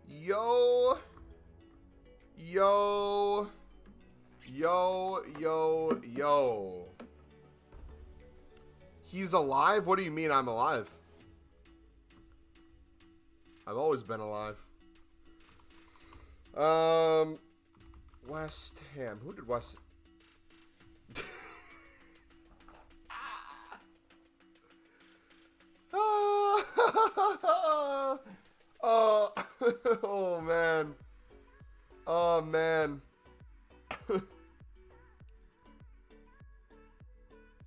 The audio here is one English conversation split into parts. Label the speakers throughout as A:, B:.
A: Yo. Yo. Yo, yo, yo. He's alive? What do you mean I'm alive? I've always been alive. West Ham. Who did West... Oh, man. Oh, man.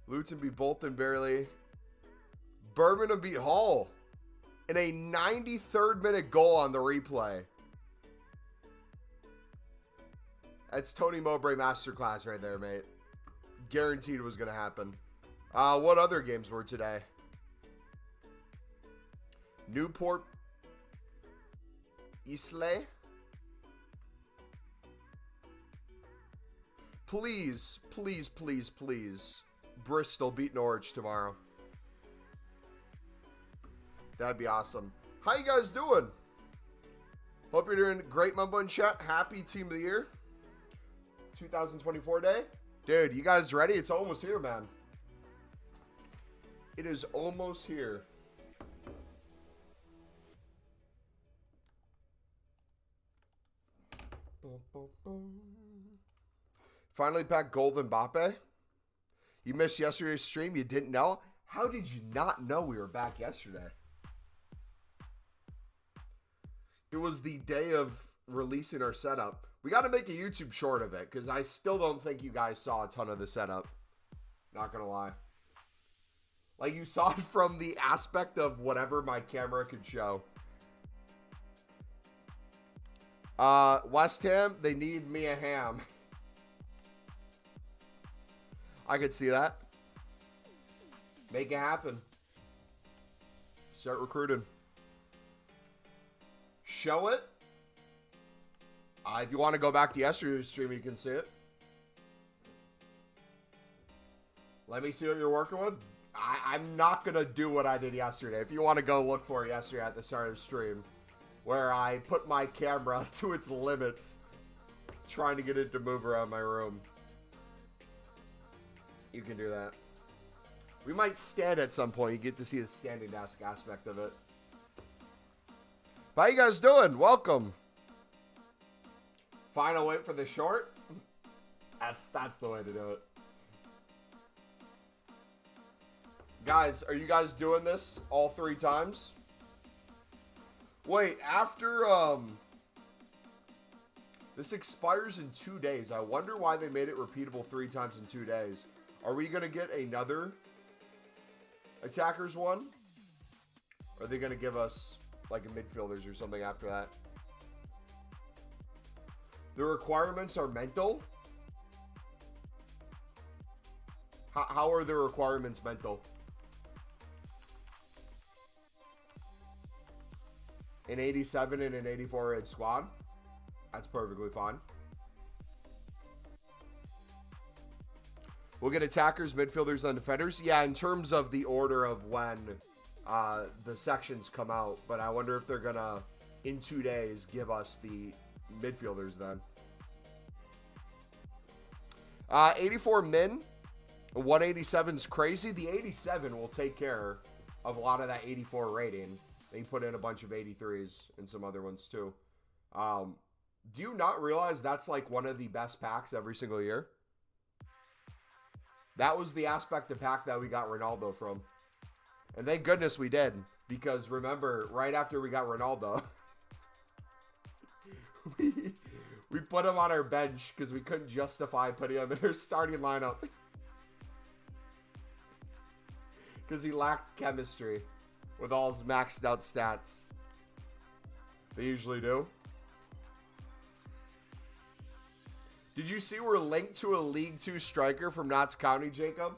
A: Luton beat Bolton barely. Birmingham beat Hull in a 93rd minute goal on the replay. That's Tony Mowbray masterclass right there, mate. Guaranteed it was going to happen. What other games were today? Newport. Islay. Please, please, please, please. Bristol beat Norwich tomorrow. That'd be awesome. How you guys doing? Hope you're doing great, Mumbo and chat. Happy Team of the Year. 2024 day. Dude, you guys ready? It's almost here, man. It is almost here. Finally back Golden Mbappe. You missed yesterday's stream. You didn't know? How did you not know we were back yesterday? It was the day of releasing our setup. We got to make a YouTube short of it because I still don't think you guys saw a ton of the setup. Not going to lie. Like, you saw it from the aspect of whatever my camera could show. West Ham, they need me a ham. I could see that. Make it happen. Start recruiting. Show it. If you want to go back to yesterday's stream, you can see it. Let me see what you're working with. I'm not going to do what I did yesterday. If you want to go look for it yesterday at the start of the stream, where I put my camera to its limits, trying to get it to move around my room. You can do that. We might stand at some point. You get to see the standing desk aspect of it. How you guys doing? Welcome. Final wait for the short. That's the way to do it. Guys, are you guys doing this all 3 times? Wait, after this expires in 2 days. I wonder why they made it repeatable 3 times in 2 days. Are we gonna get another attackers one? Or are they gonna give us like a midfielders or something after that? The requirements are mental. How are the requirements mental? An 87 and an 84 head squad. That's perfectly fine. We'll get attackers, midfielders, and defenders. Yeah, in terms of the order of when the sections come out. But I wonder if they're going to, in 2 days, give us the midfielders then. 84 min. 187 is crazy. The 87 will take care of a lot of that 84 rating. They put in a bunch of 83s and some other ones too. Do you not realize that's like one of the best packs every single year? That was the aspect of pack that we got Ronaldo from. And thank goodness we did. Because remember, right after we got Ronaldo, we put him on our bench because we couldn't justify putting him in our starting lineup. Because he lacked chemistry with all his maxed out stats. They usually do. Did you see we're linked to a League 2 striker from Notts County, Jacob?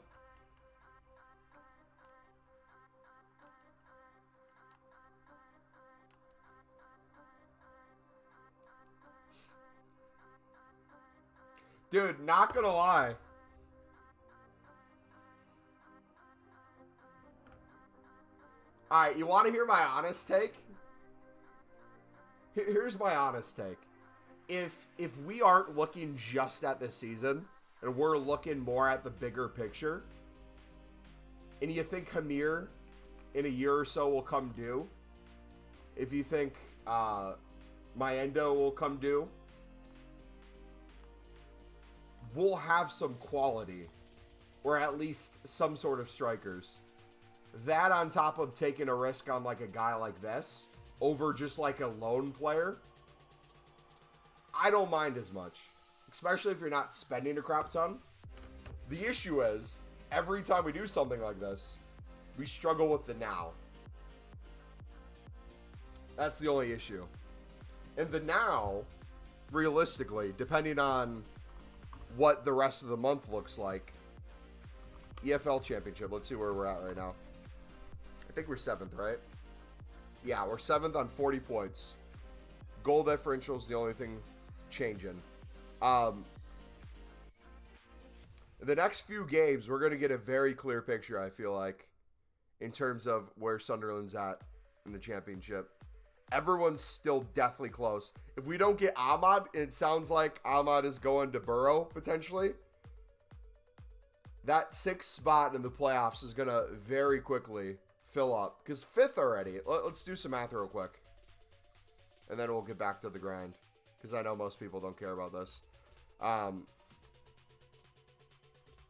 A: Dude, not gonna lie. Alright, you want to hear my honest take? Here's my honest take. If we aren't looking just at this season, and we're looking more at the bigger picture, and you think Hamir in a year or so will come due, if you think Mayendo will come due, we'll have some quality, or at least some sort of strikers. That on top of taking a risk on like a guy like this over just like a lone player, I don't mind as much, especially if you're not spending a crap ton. The issue is, every time we do something like this, we struggle with the now. That's the only issue. And the now, realistically, depending on what the rest of the month looks like, EFL Championship, let's see where we're at right now. I think we're 7th, right? Yeah, we're 7th on 40 points. Goal differential is the only thing changing. The next few games, we're going to get a very clear picture, I feel like, in terms of where Sunderland's at in the championship. Everyone's still deathly close. If we don't get Ahmad, it sounds like Ahmad is going to Borough, potentially. That 6th spot in the playoffs is going to very quickly fill up. Because 5th already. Let's do some math real quick. And then we'll get back to the grind. Because I know most people don't care about this.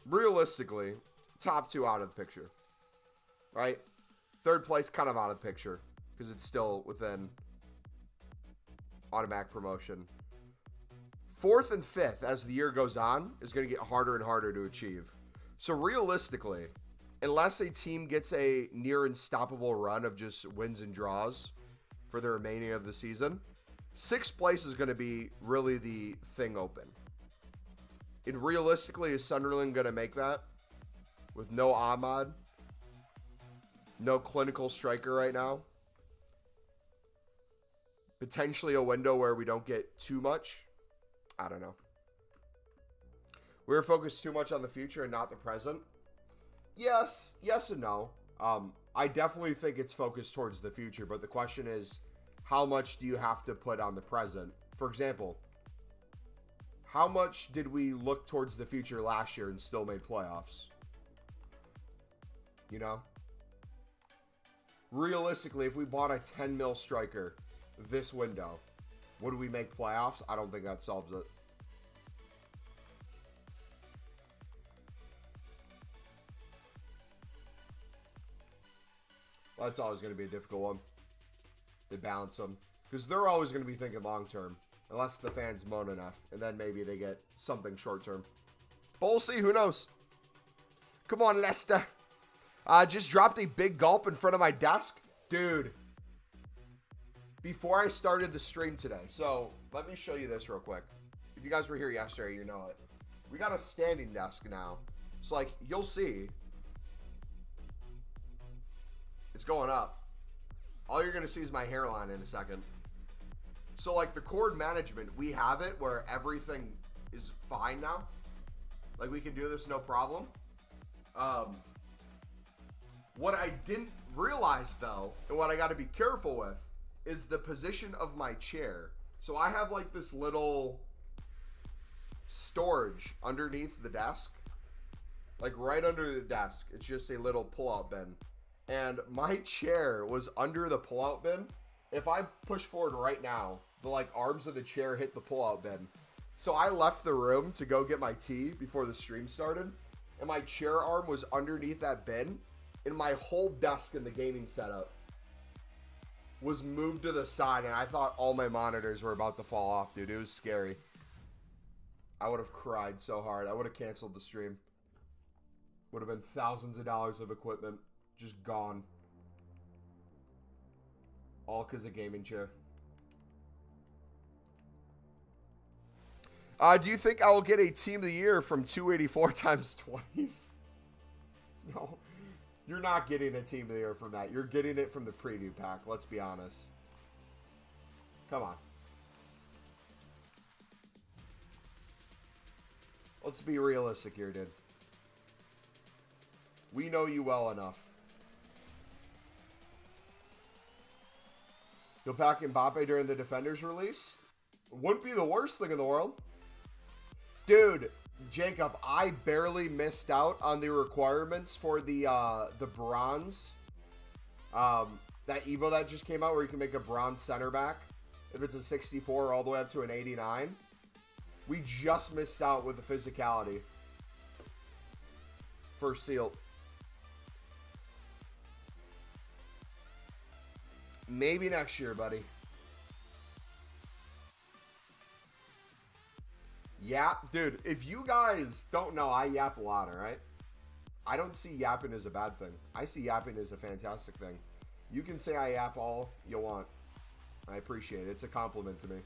A: Realistically, top 2 out of the picture. Right? 3rd place kind of out of the picture. Because it's still within automatic promotion. 4th and 5th, as the year goes on, is going to get harder and harder to achieve. So realistically, unless a team gets a near unstoppable run of just wins and draws for the remaining of the season, 6th place is going to be really the thing open. And realistically, is Sunderland going to make that? With no Ahmad? No clinical striker right now? Potentially a window where we don't get too much? I don't know. We're focused too much on the future and not the present? Yes and no. I definitely think it's focused towards the future, but the question is, how much do you have to put on the present? For example, how much did we look towards the future last year and still made playoffs? You know? Realistically, if we bought a 10 mil striker this window, would we make playoffs? I don't think that solves it. Well, that's always going to be a difficult one. They balance them. Because they're always going to be thinking long term. Unless the fans moan enough. And then maybe they get something short term. But we'll see. Who knows? Come on, Leicester. Just dropped a big gulp in front of my desk. Dude. Before I started the stream today. So, let me show you this real quick. If you guys were here yesterday, you know it. We got a standing desk now. So, like, you'll see. It's going up. All you're going to see is my hairline in a second. So, like, the cord management, we have it where everything is fine now. Like, we can do this no problem. What I didn't realize, though, and what I got to be careful with, is the position of my chair. So, I have, like, this little storage underneath the desk. Like, right under the desk. It's just a little pull-out bin. And my chair was under the pull-out bin. If I push forward right now, the like arms of the chair hit the pull-out bin. So I left the room to go get my tea before the stream started. And my chair arm was underneath that bin. And my whole desk in the gaming setup was moved to the side. And I thought all my monitors were about to fall off, dude. It was scary. I would have cried so hard. I would have canceled the stream. Would have been thousands of dollars of equipment. Just gone. All because of gaming chair. Do you think I will get a team of the year from 284 times 20s? No. You're not getting a team of the year from that. You're getting it from the preview pack. Let's be honest. Come on. Let's be realistic here, dude. We know you well enough. You'll pack Mbappe during the Defenders release? Wouldn't be the worst thing in the world. Dude, Jacob, I barely missed out on the requirements for the bronze. That Evo that just came out where you can make a bronze center back if it's a 64 all the way up to an 89. We just missed out with the physicality for Seal. Maybe next year, buddy. Yap. Dude, if you guys don't know, I yap a lot, alright? I don't see yapping as a bad thing. I see yapping as a fantastic thing. You can say I yap all you want. I appreciate it. It's a compliment to me.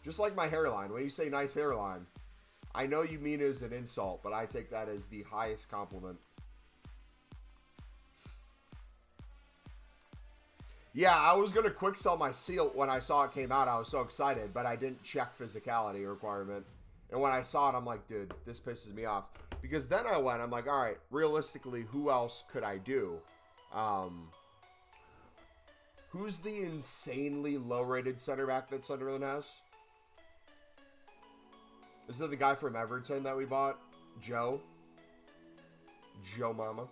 A: Just like my hairline. When you say nice hairline, I know you mean it as an insult, but I take that as the highest compliment. Yeah, I was going to quick sell my Seal when I saw it came out. I was so excited, but I didn't check physicality requirement. And when I saw it, I'm like, dude, this pisses me off. Because then I'm like, all right, realistically, who else could I do? Who's the insanely low-rated center back that Sunderland has? Is it the guy from Everton that we bought? Joe? Joe Mama?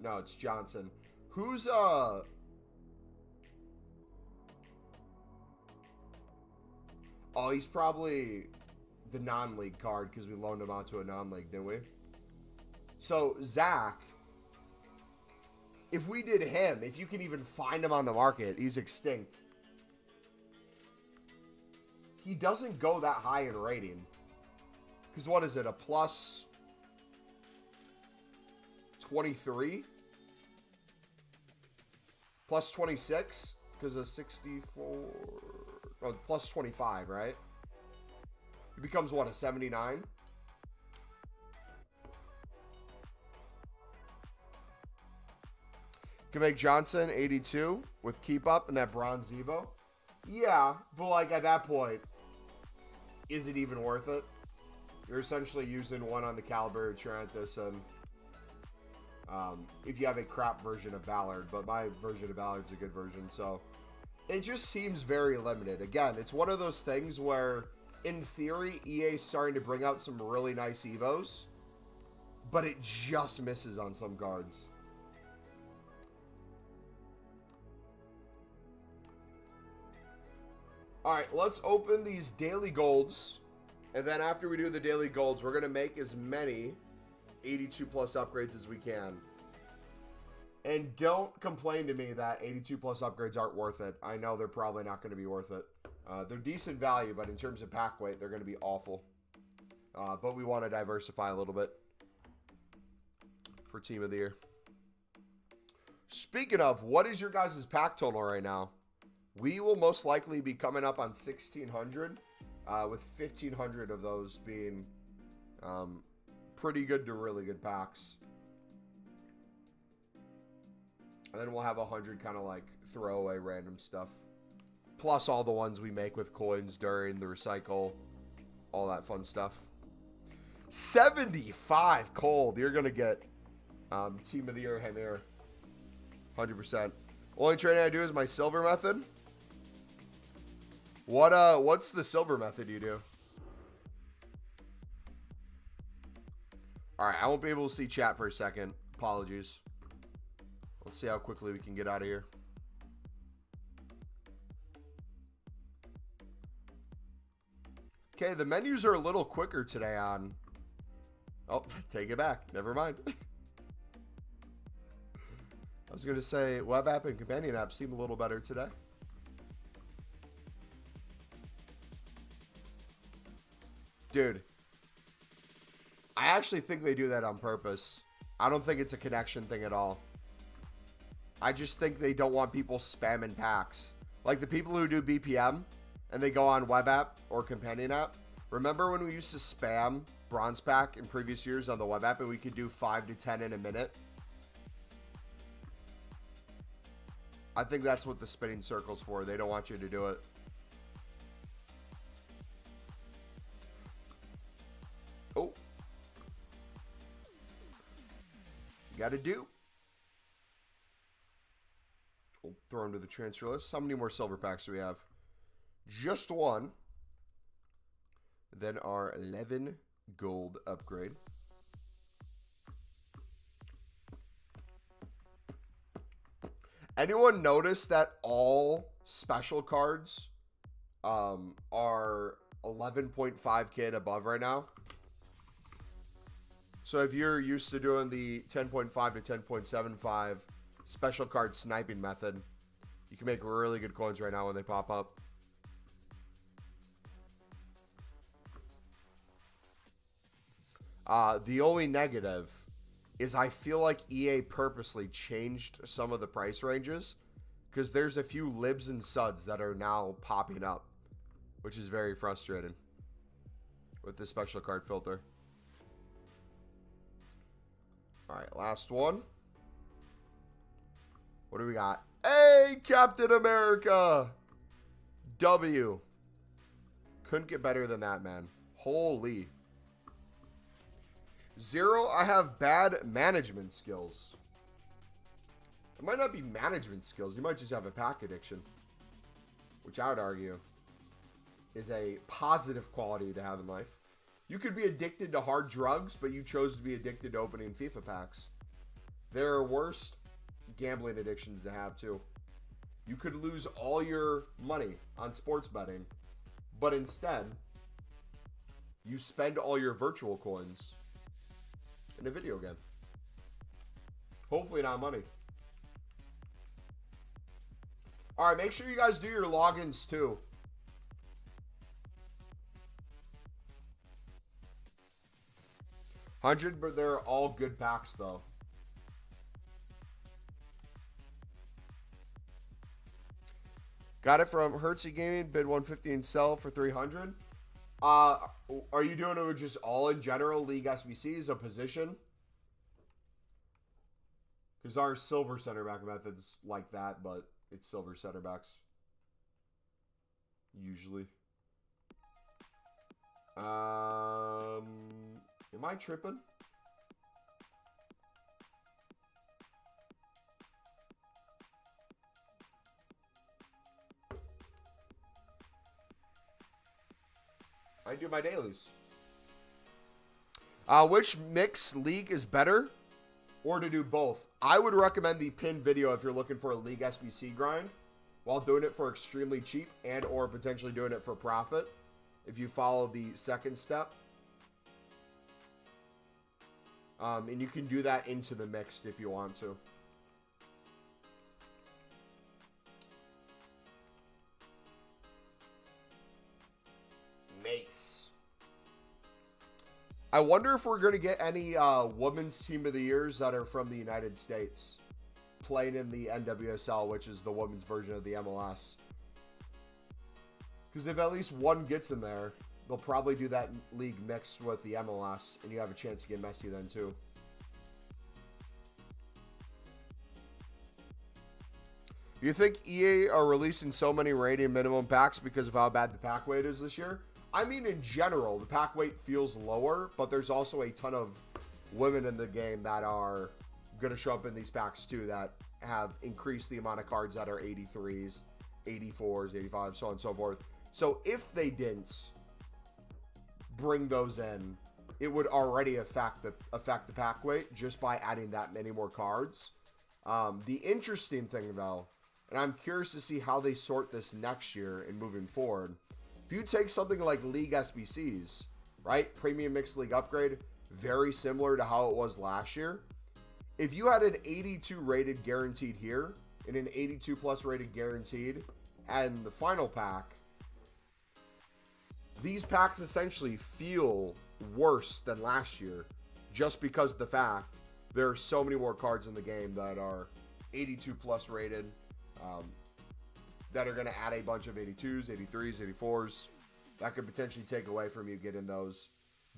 A: No, it's Johnson. Who's, Oh, he's probably the non-league card because we loaned him out to a non-league, didn't we? So, Zach, if we did him, if you can even find him on the market, he's extinct. He doesn't go that high in rating. Because what is it, a plus 23? Plus 26? Because of 64... Oh, plus 25, right? It becomes, what, a 79? Can make Johnson 82 with keep up and that bronze Evo. Yeah, but like at that point, is it even worth it? You're essentially using one on the caliber of Tarantis and if you have a crap version of Ballard, but my version of Ballard's a good version, so it just seems very limited. Again, it's one of those things where, in theory, EA's starting to bring out some really nice Evos, but it just misses on some cards. Alright, let's open these daily golds, and then after we do the daily golds, we're going to make as many 82 plus upgrades as we can. And don't complain to me that 82 plus upgrades aren't worth it. I know they're probably not going to be worth it. They're decent value, but in terms of pack weight, they're going to be awful. But we want to diversify a little bit for Team of the Year. Speaking of, what is your guys' pack total right now? We will most likely be coming up on 1,600, with 1,500 of those being pretty good to really good packs. And then we'll have 100 kind of like throwaway random stuff. Plus all the ones we make with coins during the recycle. All that fun stuff. 75 cold. You're going to get Team of the Year Hamir. 100%. Only training I do is my silver method. What's the silver method you do? Alright, I won't be able to see chat for a second. Apologies. Let's see how quickly we can get out of here. Okay, the menus are a little quicker today on... Oh, take it back. Never mind. I was going to say, web app and companion app seem a little better today. Dude. I actually think they do that on purpose. I don't think it's a connection thing at all. I just think they don't want people spamming packs. Like the people who do BPM and they go on web app or companion app. Remember when we used to spam bronze pack in previous years on the web app and we could do 5 to 10 in a minute? I think that's what the spinning circle's for. They don't want you to do it. Oh. You got to do. We'll throw him to the transfer list. How many more silver packs do we have? Just one. Then our 11 gold upgrade. Anyone notice that all special cards are 11.5k and above right now? So if you're used to doing the 10.5 to 10.75 special card sniping method, you can make really good coins right now when they pop up. The only negative is I feel like EA purposely changed some of the price ranges because there's a few libs and suds that are now popping up, which is very frustrating with the special card filter. All right, last one. What do we got? Hey, Captain America! W. Couldn't get better than that, man. Holy. 0, I have bad management skills. It might not be management skills. You might just have a pack addiction, which I would argue is a positive quality to have in life. You could be addicted to hard drugs, but you chose to be addicted to opening FIFA packs. There are worse gambling addictions to have, too. You could lose all your money on sports betting, but instead, you spend all your virtual coins in a video game. Hopefully not money. All right, make sure you guys do your logins too. $100, but they're all good packs though. Got it from Hertzy Gaming, bid 150 and sell for 300. Are you doing it with just all in general league SBCs, a position? Because our silver center back method's like that, but it's silver center backs. Usually. Am I tripping? I do my dailies. Which mix league is better? Or to do both? I would recommend the pinned video if you're looking for a league SBC grind while doing it for extremely cheap and or potentially doing it for profit. If you follow the second step. And you can do that into the mixed if you want to. Mace. I wonder if we're going to get any women's team of the years that are from the United States playing in the NWSL, which is the women's version of the MLS. Because if at least one gets in there, they'll probably do that league mixed with the MLS, and you have a chance to get Messi then too. Do you think EA are releasing so many rating minimum packs because of how bad the pack weight is this year? I mean, in general, the pack weight feels lower, but there's also a ton of women in the game that are going to show up in these packs too that have increased the amount of cards that are 83s, 84s, 85s, so on and so forth. So if they didn't bring those in, it would already affect the pack weight just by adding that many more cards. The interesting thing, though, and I'm curious to see how they sort this next year and moving forward. If you take something like League SBCs, right? Premium Mixed League Upgrade, very similar to how it was last year. If you had an 82 rated guaranteed here and an 82 plus rated guaranteed and the final pack, these packs essentially feel worse than last year just because of the fact there are so many more cards in the game that are 82 plus rated, that are going to add a bunch of 82s, 83s, 84s. That could potentially take away from you getting those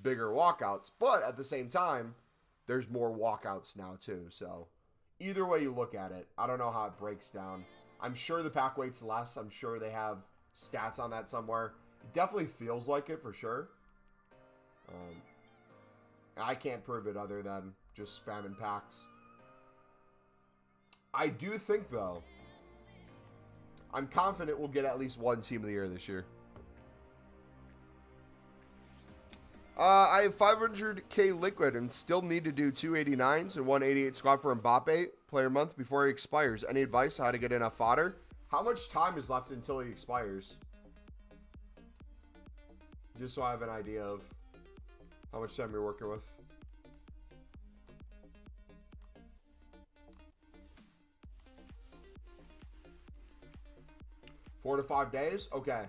A: bigger walkouts. But at the same time, there's more walkouts now too. So either way you look at it, I don't know how it breaks down. I'm sure the pack weight's less. I'm sure they have stats on that somewhere. It definitely feels like it for sure. I can't prove it other than just spamming packs. I do think, though, I'm confident we'll get at least one Team of the Year this year. I have 500k liquid and still need to do 289s and 188 squad for Mbappe player month before he expires. Any advice how to get enough fodder? How much time is left until he expires? Just so I have an idea of how much time you're working with. Four to 5 days? Okay.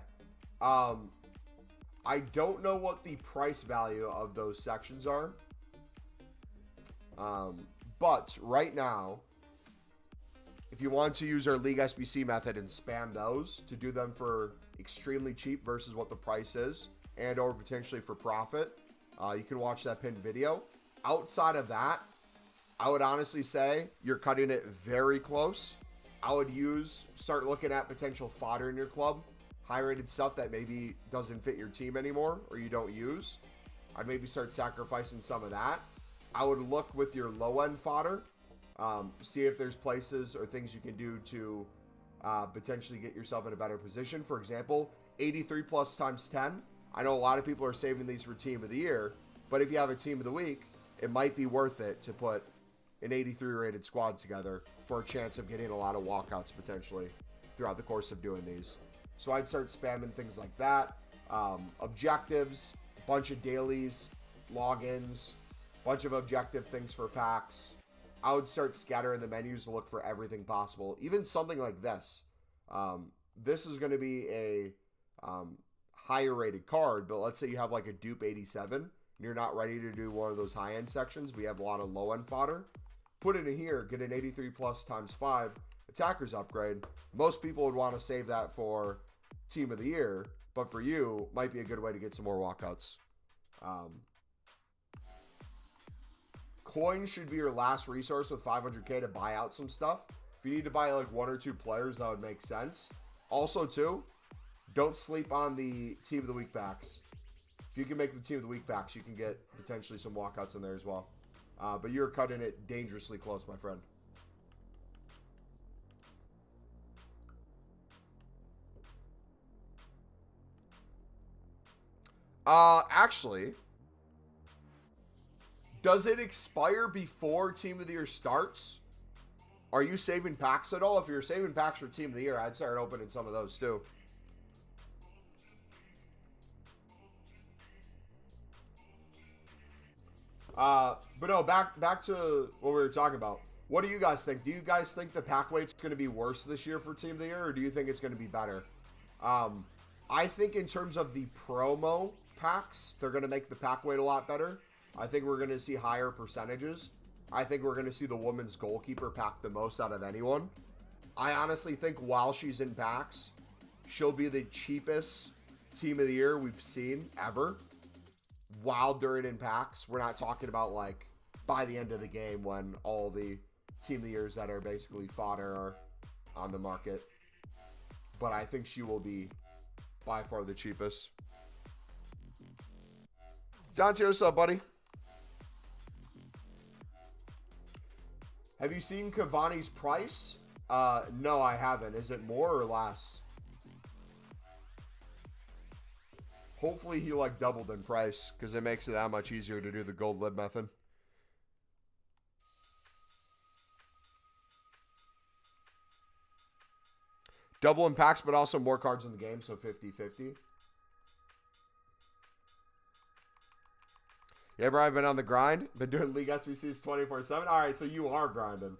A: I don't know what the price value of those sections are. But right now, if you want to use our League SBC method and spam those to do them for extremely cheap versus what the price is and or potentially for profit, you can watch that pinned video. Outside of that, I would honestly say you're cutting it very close. I would start looking at potential fodder in your club. High-rated stuff that maybe doesn't fit your team anymore or you don't use. I'd maybe start sacrificing some of that. I would look with your low-end fodder. See if there's places or things you can do to potentially get yourself in a better position. For example, 83 plus times 10. I know a lot of people are saving these for Team of the Year, but if you have a Team of the Week, it might be worth it to put an 83 rated squad together for a chance of getting a lot of walkouts potentially throughout the course of doing these. So I'd start spamming things like that. Objectives, bunch of dailies, logins, bunch of objective things for packs. I would start scattering the menus to look for everything possible. Even something like this. This is going to be a higher rated card, but let's say you have like a dupe 87 and you're not ready to do one of those high-end sections. We have a lot of low-end fodder. Put it in here, get an 83 plus times 5 attackers upgrade. Most people would want to save that for Team of the Year, but for you, might be a good way to get some more walkouts. Coins should be your last resource with 500k to buy out some stuff. If you need to buy like 1 or 2 players, that would make sense. Also, too, don't sleep on the Team of the Week packs. If you can make the Team of the Week packs, you can get potentially some walkouts in there as well. But you're cutting it dangerously close, my friend. Actually, does it expire before Team of the Year starts? Are you saving packs at all? If you're saving packs for Team of the Year, I'd start opening some of those too. But no, back to what we were talking about. What do you guys think? Do you guys think the pack weight's going to be worse this year for Team of the Year, or do you think it's going to be better? I think in terms of the promo packs, they're going to make the pack weight a lot better. I think we're going to see higher percentages. I think we're going to see the women's goalkeeper pack the most out of anyone. I honestly think while she's in packs, she'll be the cheapest Team of the Year we've seen ever. While during in packs, we're not talking about like by the end of the game when all the Team of the Years that are basically fodder are on the market. But I think she will be by far the cheapest. Dante, what's up, buddy? Have you seen Cavani's price? No, I haven't. Is it more or less? Hopefully he like doubled in price because it makes it that much easier to do the gold lid method. Double in packs, but also more cards in the game, so 50-50. Yeah, bro, I've been on the grind. Been doing League SBCs 24/7. All right, so you are grinding.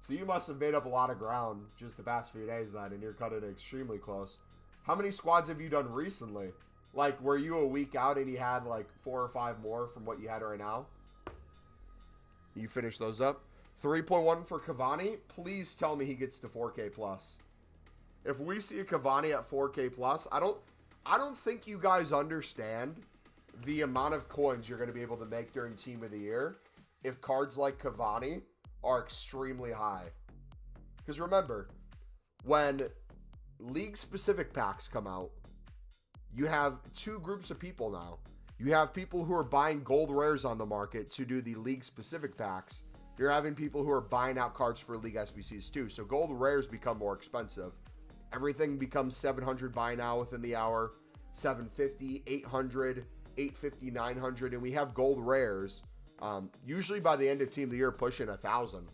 A: So you must have made up a lot of ground just the past few days then, and you're cutting it extremely close. How many squads have you done recently? Like, were you a week out and you had like 4 or 5 more from what you had right now? You finished those up. 3.1 for Cavani. Please tell me he gets to 4K plus. If we see a Cavani at 4K plus, I don't think you guys understand the amount of coins you're going to be able to make during Team of the Year if cards like Cavani are extremely high. Because remember, when league-specific packs come out, you have two groups of people now. You have people who are buying gold rares on the market to do the league-specific packs. You're having people who are buying out cards for league SBCs too. So gold rares become more expensive. Everything becomes 700 buy now within the hour, 750, 800, 850, 900, and we have gold rares usually by the end of team of the year pushing 1,000.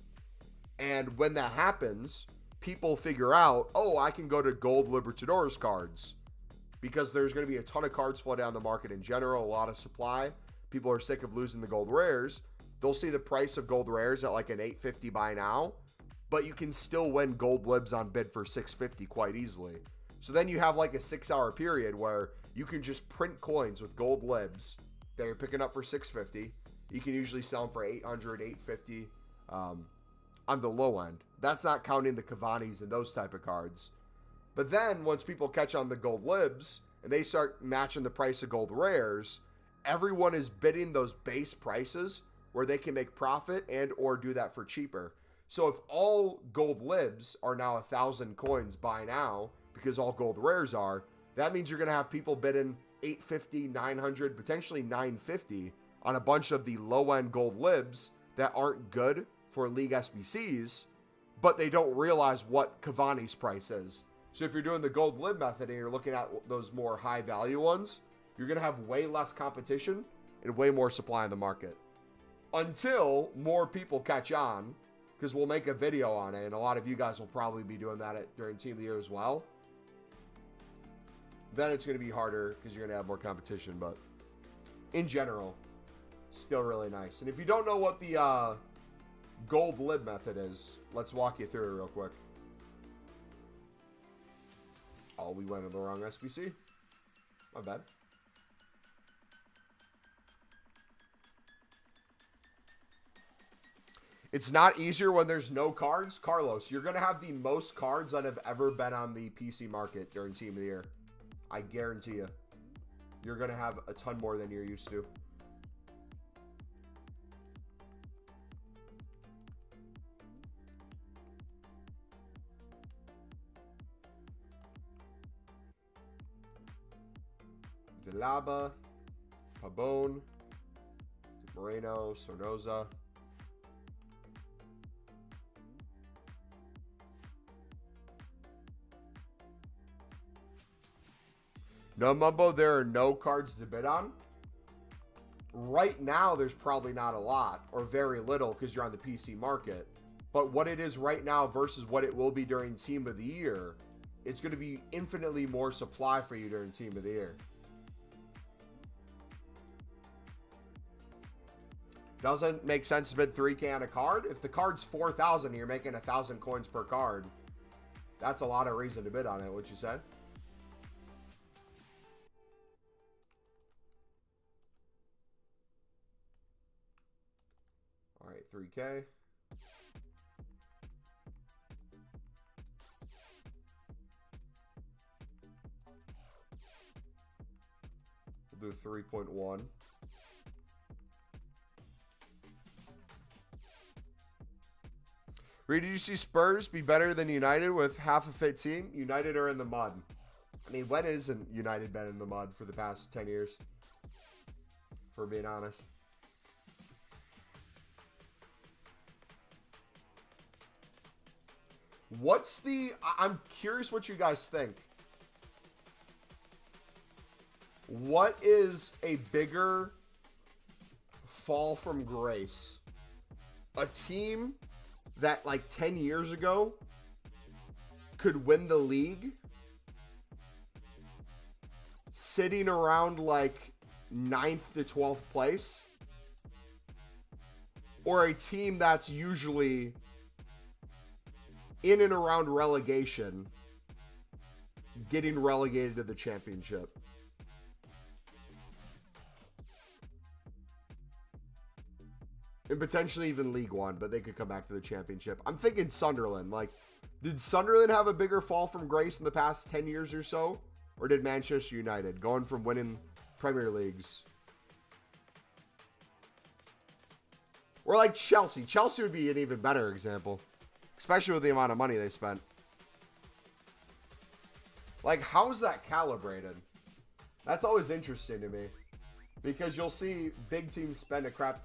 A: And when that happens, people figure out, oh, I can go to gold Libertadores cards because there's going to be a ton of cards flooding down the market in general, a lot of supply. People are sick of losing the gold rares. They'll see the price of gold rares at like an 850 buy now, but you can still win gold libs on bid for 650 quite easily. So then you have like a 6-hour period where you can just print coins with gold libs that you're picking up for 650. You can usually sell them for 800, 850 on the low end. That's not counting the Cavani's and those type of cards. But then once people catch on the gold libs and they start matching the price of gold rares, everyone is bidding those base prices where they can make profit and or do that for cheaper. So if all gold libs are now 1,000 coins buy now, because all gold rares are, that means you're going to have people bidding 850, 900, potentially 950 on a bunch of the low-end gold libs that aren't good for league SBCs, but they don't realize what Cavani's price is. So if you're doing the gold lib method and you're looking at those more high-value ones, you're going to have way less competition and way more supply in the market. Until more people catch on, because we'll make a video on it, and a lot of you guys will probably be doing that during Team of the Year as well. Then it's going to be harder because you're going to have more competition, but in general, still really nice. And if you don't know what the gold lib method is, let's walk you through it real quick. Oh, we went in the wrong SBC. My bad. It's not easier when there's no cards. Carlos, you're going to have the most cards that have ever been on the PC market during Team of the Year. I guarantee you. You're going to have a ton more than you're used to. Villalba, Pabon, Moreno, Sornosa. No, Mumbo, there are no cards to bid on. Right now, there's probably not a lot or very little because you're on the PC market. But what it is right now versus what it will be during Team of the Year, it's going to be infinitely more supply for you during Team of the Year. Doesn't make sense to bid 3K on a card. If the card's 4,000 and you're making 1,000 coins per card, that's a lot of reason to bid on it, what you said? All right, 3K. We'll do 3.1. Reed, did you see Spurs be better than United with half a fit team? United are in the mud. I mean, when isn't United been in the mud for the past 10 years? For being honest. What's the... I'm curious what you guys think. What is a bigger fall from grace? A team that like 10 years ago could win the league sitting around like 9th to 12th place, or a team that's usually in and around relegation getting relegated to the championship? And potentially even League One, but they could come back to the championship. I'm thinking Sunderland. Like, did Sunderland have a bigger fall from grace in the past 10 years or so? Or did Manchester United, going from winning Premier Leagues? Or like Chelsea. Chelsea would be an even better example, especially with the amount of money they spent. Like, how is that calibrated? That's always interesting to me. Because you'll see big teams spend a crap...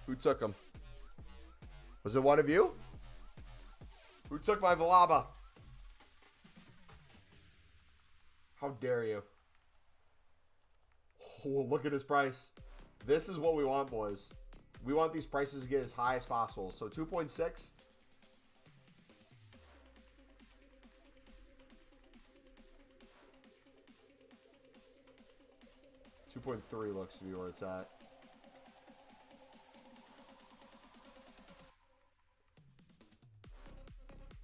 A: Who took him? Was it one of you? Who took my Valaba? How dare you? Oh, look at his price. This is what we want, boys. We want these prices to get as high as possible. So 2.6. 2.3 looks to be where it's at.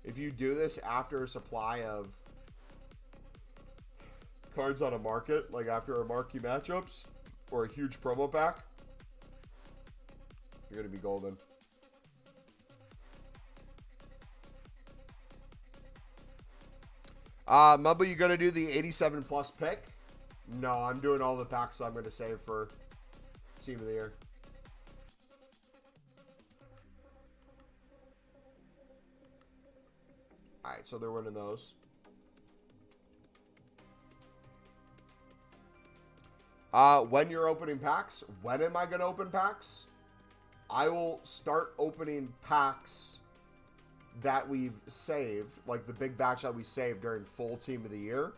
A: If you do this after a supply of cards on a market, like after a marquee matchups or a huge promo pack, you're going to be golden. Mubba, you going to do the 87 plus pick? No, I'm doing all the packs I'm going to save for Team of the Year. Alright, so they're winning those. When you're opening packs, when am I going to open packs? I will start opening packs that we've saved, like the big batch that we saved during full Team of the Year.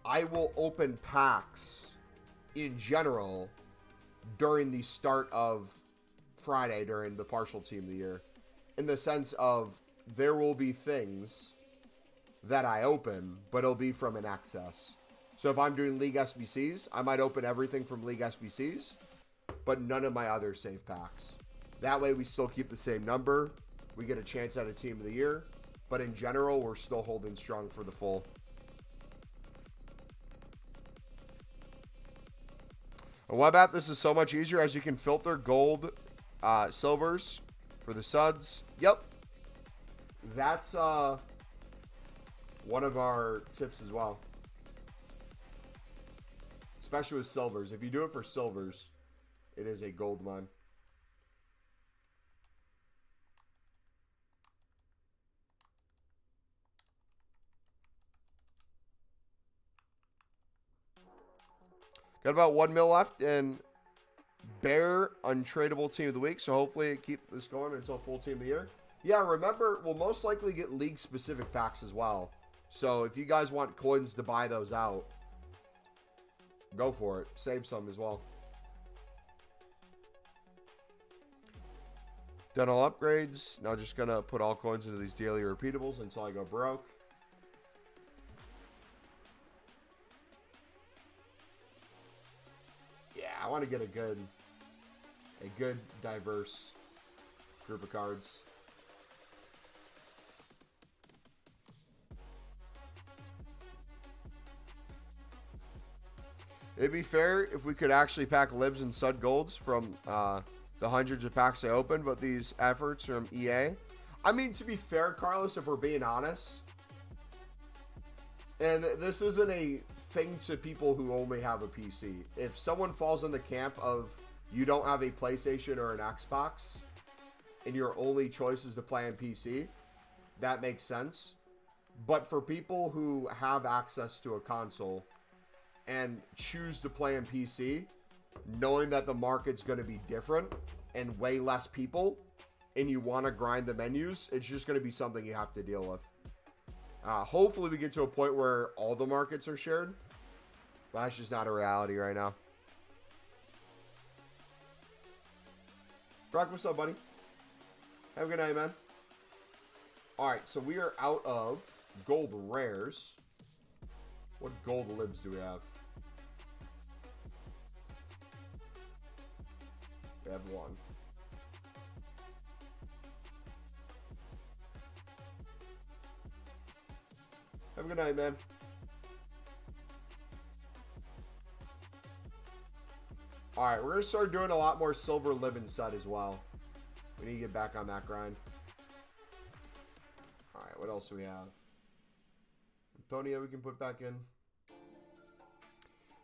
A: I will open packs in general during the start of Friday during the partial Team of the Year. In the sense of there will be things that I open, but it'll be from an excess. So if I'm doing League SBCs, I might open everything from League SBCs, but none of my other save packs. That way we still keep the same number. We get a chance at a Team of the Year. But in general, we're still holding strong for the full. On web app, this is so much easier as you can filter gold, silvers for the suds. Yep. That's one of our tips as well. Especially with silvers. If you do it for silvers, it is a gold mine. Got about 1 mil left in Bear Untradeable Team of the Week. So hopefully keep this going until full Team of the Year. Yeah, remember, we'll most likely get league-specific packs as well. So if you guys want coins to buy those out, go for it. Save some as well. Done all upgrades. Now just going to put all coins into these daily repeatables until I go broke. Yeah, I want to get a good diverse group of cards. It'd be fair if we could actually pack libs and sud golds from the hundreds of packs I opened, but these efforts from EA. I mean, to be fair, Carlos, if we're being honest, and this isn't a thing to people who only have a PC. If someone falls in the camp of you don't have a PlayStation or an Xbox, and your only choice is to play on PC, that makes sense. But for people who have access to a console and choose to play on PC, knowing that the market's going to be different and way less people, and you want to grind the menus, it's just going to be something you have to deal with. Hopefully we get to a point where all the markets are shared, but that's just not a reality right now. Brock, what's up, buddy? Have a good night, man. Alright, so we are out of gold rares. What gold libs do we have? We have one. Have a good night, man. Alright, we're going to start doing a lot more silver lib and sud as well. We need to get back on that grind. Alright, what else do we have? Antonio we can put back in.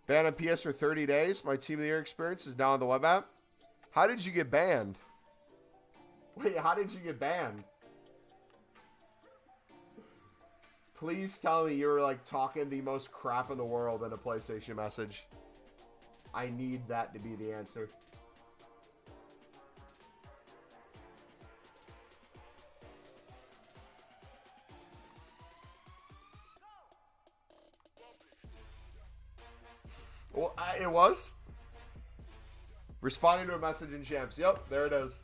A: Banned on PS for 30 days. My Team of the Year experience is now on the web app. How did you get banned? Wait, how did you get banned? Please tell me you were like talking the most crap in the world in a PlayStation message. I need that to be the answer. Well, it was. Responding to a message in Champs. Yep, there it is.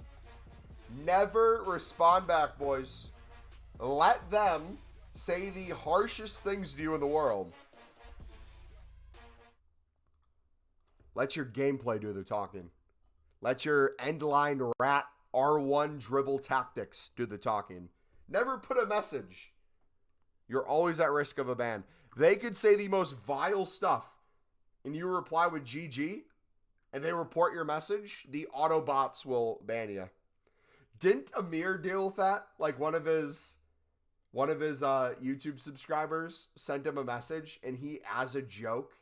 A: Never respond back, boys. Let them say the harshest things to you in the world. Let your gameplay do the talking. Let your end line rat R1 dribble tactics do the talking. Never put a message. You're always at risk of a ban. They could say the most vile stuff, and you reply with GG, and they report your message, the Autobots will ban you. Didn't Amir deal with that? Like one of his YouTube subscribers sent him a message, and he, as a joke,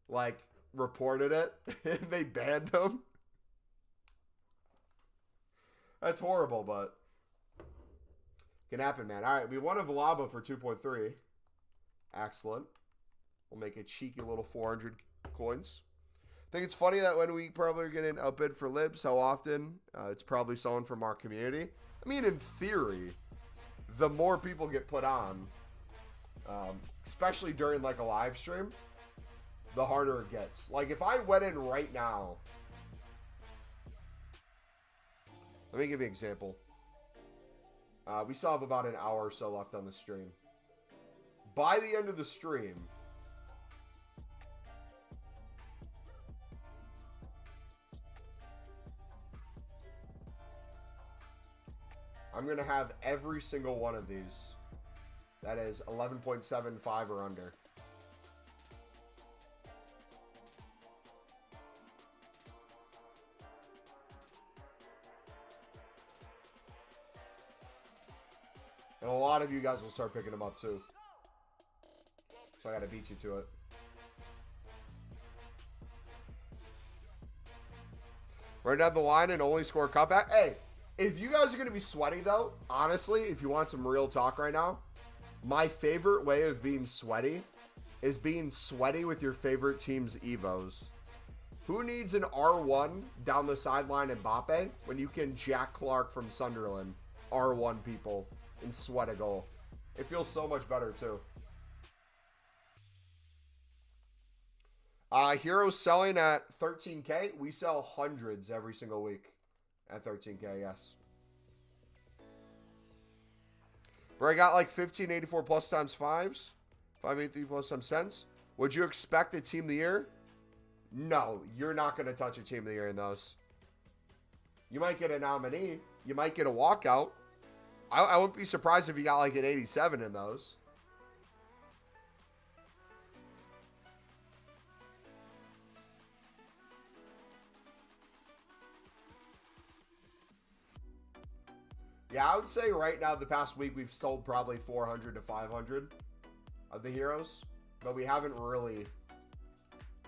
A: like reported it, and they banned him. That's horrible, but can happen, man. All right, we won a Valaba for 2.3. Excellent. We'll make a cheeky little 400 coins. I think it's funny that when we probably are getting outbid for libs, how often it's probably someone from our community. I mean, in theory, the more people get put on, especially during like a live stream, the harder it gets. Like if I went in right now, let me give you an example. We still have about an hour or so left on the stream. By the end of the stream, I'm going to have every single one of these that is 11.75 or under. And a lot of you guys will start picking them up too. So I got to beat you to it. Right down the line and only score cutback. Hey, if you guys are going to be sweaty though, honestly, if you want some real talk right now, my favorite way of being sweaty is being sweaty with your favorite team's Evos. Who needs an R1 down the sideline Mbappe when you can Jack Clark from Sunderland R1 people and sweat a goal? It feels so much better too. Heroes selling at 13K. We sell hundreds every single week at 13K, yes. Where I got like 1584 plus times 5s. 583 plus times cents. Would you expect a team of the year? No, you're not going to touch a team of the year in those. You might get a nominee. You might get a walkout. I wouldn't be surprised if you got like an 87 in those. Yeah, I would say right now, the past week, we've sold probably 400 to 500 of the heroes. But we haven't really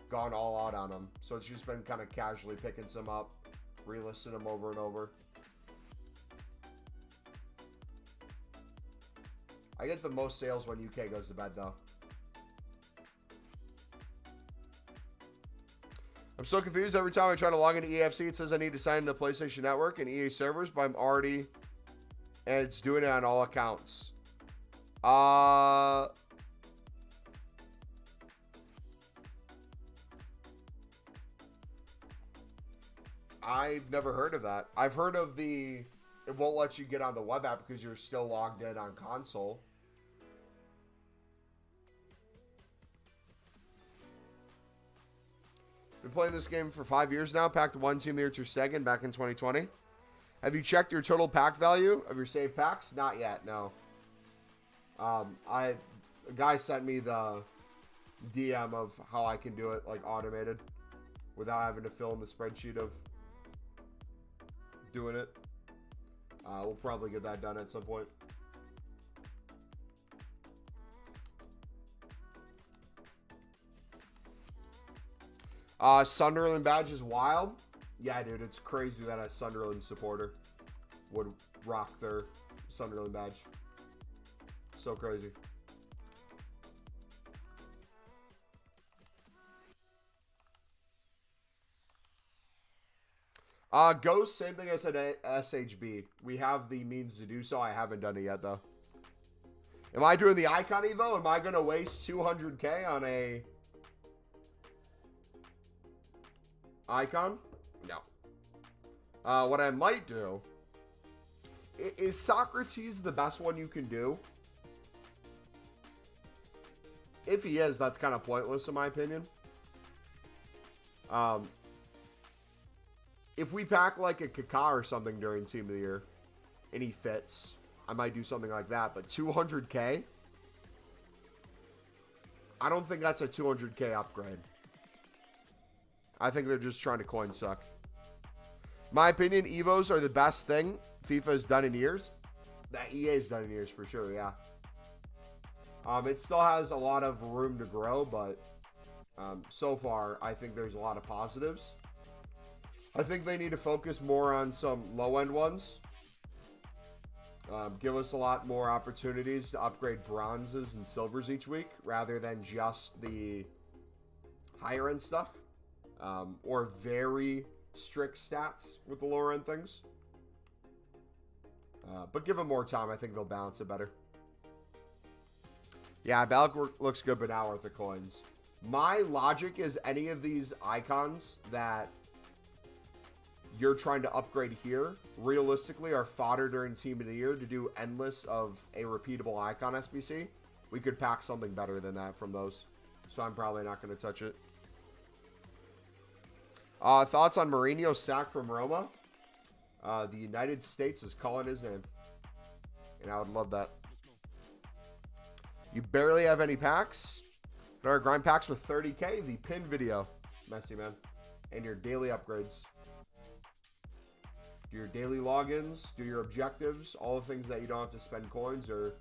A: gone all out on them. So it's just been kind of casually picking some up, relisting them over and over. I get the most sales when UK goes to bed, though. I'm so confused. Every time I try to log into EFC, it says I need to sign into PlayStation Network and EA servers, but I'm already... And it's doing it on all accounts. I've never heard of that. I've heard of it won't let you get on the web app because you're still logged in on console. Been playing this game for 5 years now. Packed one team there to second back in 2020. Have you checked your total pack value of your saved packs? Not yet, no. A guy sent me the DM of how I can do it, like automated, without having to fill in the spreadsheet of doing it. We'll probably get that done at some point. Sunderland badge is wild. Yeah, dude, it's crazy that a Sunderland supporter would rock their Sunderland badge. So crazy. Ghost, same thing I said at SHB. We have the means to do so. I haven't done it yet, though. Am I doing the Icon Evo? Am I going to waste 200K on a Icon? No. What I might do... Is Socrates the best one you can do? If he is, that's kind of pointless in my opinion. If we pack like a Kaká or something during Team of the Year, and he fits, I might do something like that. But 200K? I don't think that's a 200K upgrade. I think they're just trying to coin suck. My opinion, Evos are the best thing FIFA has done in years. That EA has done in years for sure, yeah. It still has a lot of room to grow, but so far, I think there's a lot of positives. I think they need to focus more on some low-end ones. Give us a lot more opportunities to upgrade bronzes and silvers each week, rather than just the higher-end stuff. Or very strict stats with the lower-end things. But give them more time. I think they'll balance it better. Yeah, Balak looks good, but now worth the coins. My logic is any of these icons that you're trying to upgrade here, realistically, are fodder during Team of the Year to do endless of a repeatable icon SBC. We could pack something better than that from those. So I'm probably not going to touch it. Thoughts on Mourinho's sack from Roma? The United States is calling his name. And I would love that. You barely have any packs. There are grind packs with 30K. The pin video. Messy, man. And your daily upgrades. Do your daily logins. Do your objectives. All the things that you don't have to spend coins. Or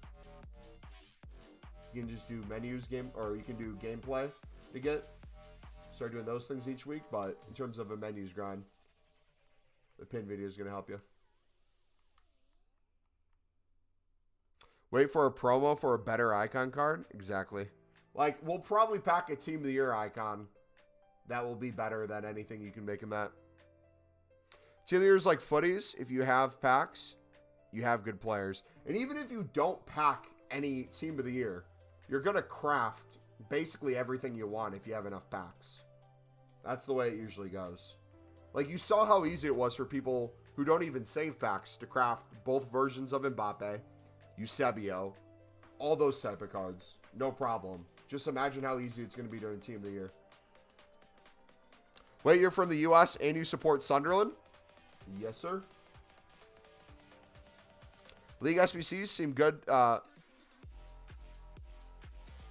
A: you can just do menus game. Or you can do gameplay to get. Start doing those things each week. But in terms of a menus grind, the pin video is going to help you. Wait for a promo for a better icon card? Exactly. Like, we'll probably pack a Team of the Year icon that will be better than anything you can make in that. Team of the Year is like footies. If you have packs, you have good players. And even if you don't pack any Team of the Year, you're going to craft basically everything you want if you have enough packs. That's the way it usually goes. Like, you saw how easy it was for people who don't even save packs to craft both versions of Mbappe, Eusebio, all those type of cards. No problem. Just imagine how easy it's going to be during Team of the Year. Wait, you're from the U.S. and you support Sunderland? Yes, sir. League SBCs seem good.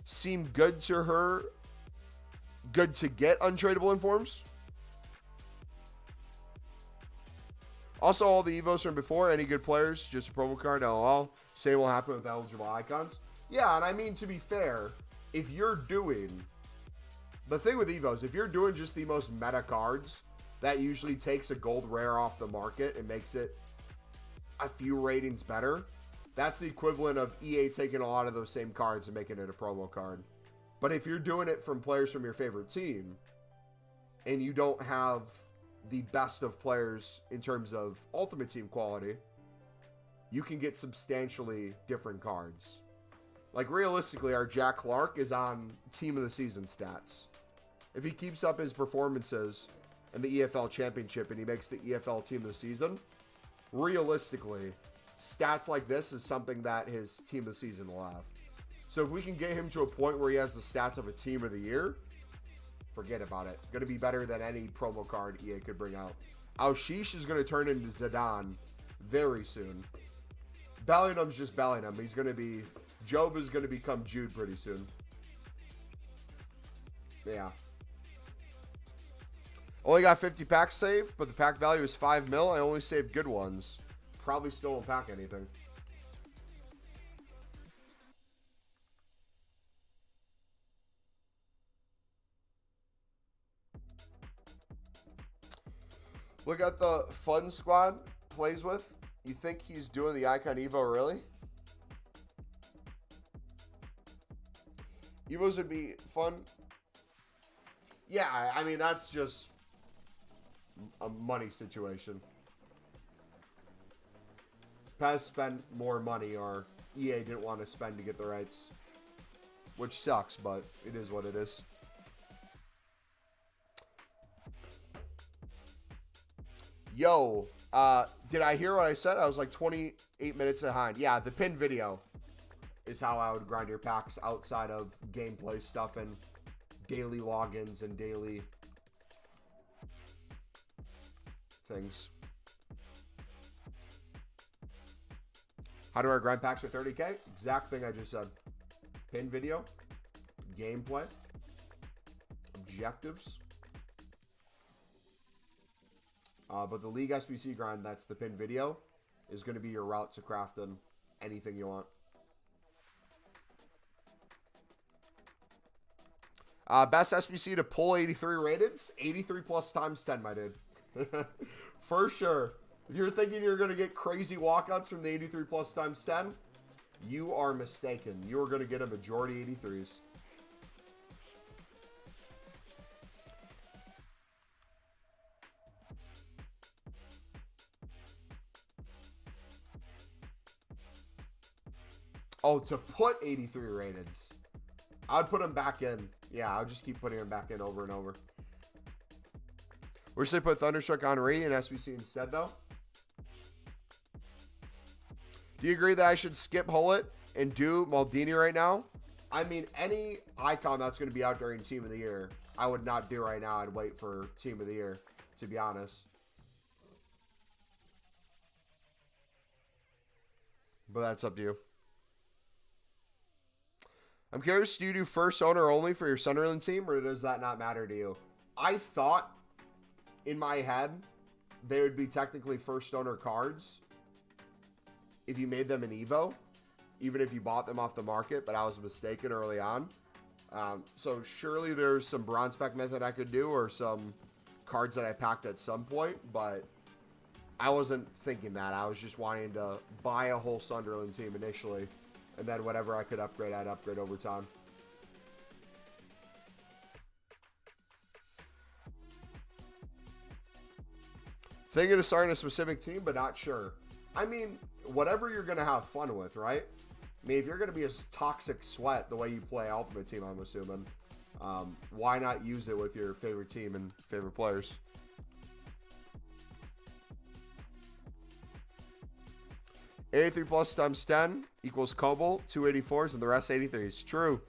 A: Seem good to her. Good to get untradeable informs. Also, all the Evos from before, any good players, just a promo card, LOL. Same will happen with eligible icons. Yeah, and I mean, to be fair, if you're doing... The thing with Evos, if you're doing just the most meta cards, that usually takes a gold rare off the market and makes it a few ratings better. That's the equivalent of EA taking a lot of those same cards and making it a promo card. But if you're doing it from players from your favorite team, and you don't have the best of players in terms of Ultimate Team quality, you can get substantially different cards. Like, realistically, our Jack Clark is on Team of the Season stats. If he keeps up his performances in the EFL Championship and he makes the EFL Team of the Season, realistically, stats like this is something that his Team of the Season will have. So if we can get him to a point where he has the stats of a Team of the Year, forget about it. Going to be better than any promo card EA could bring out. Aushish is going to turn into Zidane very soon. Bellingham's just Bellingham. He's going to be... Job is going to become Jude pretty soon. Yeah. Only got 50 packs saved, but the pack value is 5 mil. I only saved good ones. Probably still won't pack anything. Look at the fun squad plays with. You think he's doing the Icon Evo, really? Evos would be fun. Yeah, I mean, that's just a money situation. PES spent more money, or EA didn't want to spend to get the rights. Which sucks, but it is what it is. Yo, did I hear what I said? I was like 28 minutes behind. Yeah, the pin video is how I would grind your packs outside of gameplay stuff and daily logins and daily things. How do I grind packs for 30K? Exact thing I just said. Pin video, gameplay, objectives. But the League SBC grind, that's the pin video, is going to be your route to crafting anything you want. Best SBC to pull 83 rated? 83 plus times 10, my dude. For sure. If you're thinking you're going to get crazy walkouts from the 83 plus times 10, you are mistaken. You are going to get a majority 83s. Oh, to put 83 rateds. I'd put them back in. Yeah, I'll just keep putting them back in over and over. Wish they put Thunderstruck Henry in SBC instead, though. Do you agree that I should skip Hullet and do Maldini right now? I mean, any icon that's going to be out during Team of the Year, I would not do right now. I'd wait for Team of the Year, to be honest. But that's up to you. I'm curious, do you do first owner only for your Sunderland team, or does that not matter to you? I thought, in my head, they would be technically first owner cards if you made them an Evo, even if you bought them off the market, but I was mistaken early on. So surely there's some bronze pack method I could do, or some cards that I packed at some point, but I wasn't thinking that. I was just wanting to buy a whole Sunderland team initially, and then whatever I could upgrade, I'd upgrade over time. Thinking of starting a specific team, but not sure. I mean, whatever you're going to have fun with, right? I mean, if you're going to be a toxic sweat the way you play Ultimate Team, I'm assuming, why not use it with your favorite team and favorite players? $83 plus times 10 equals Cobalt, 284s, and the rest 83s. True.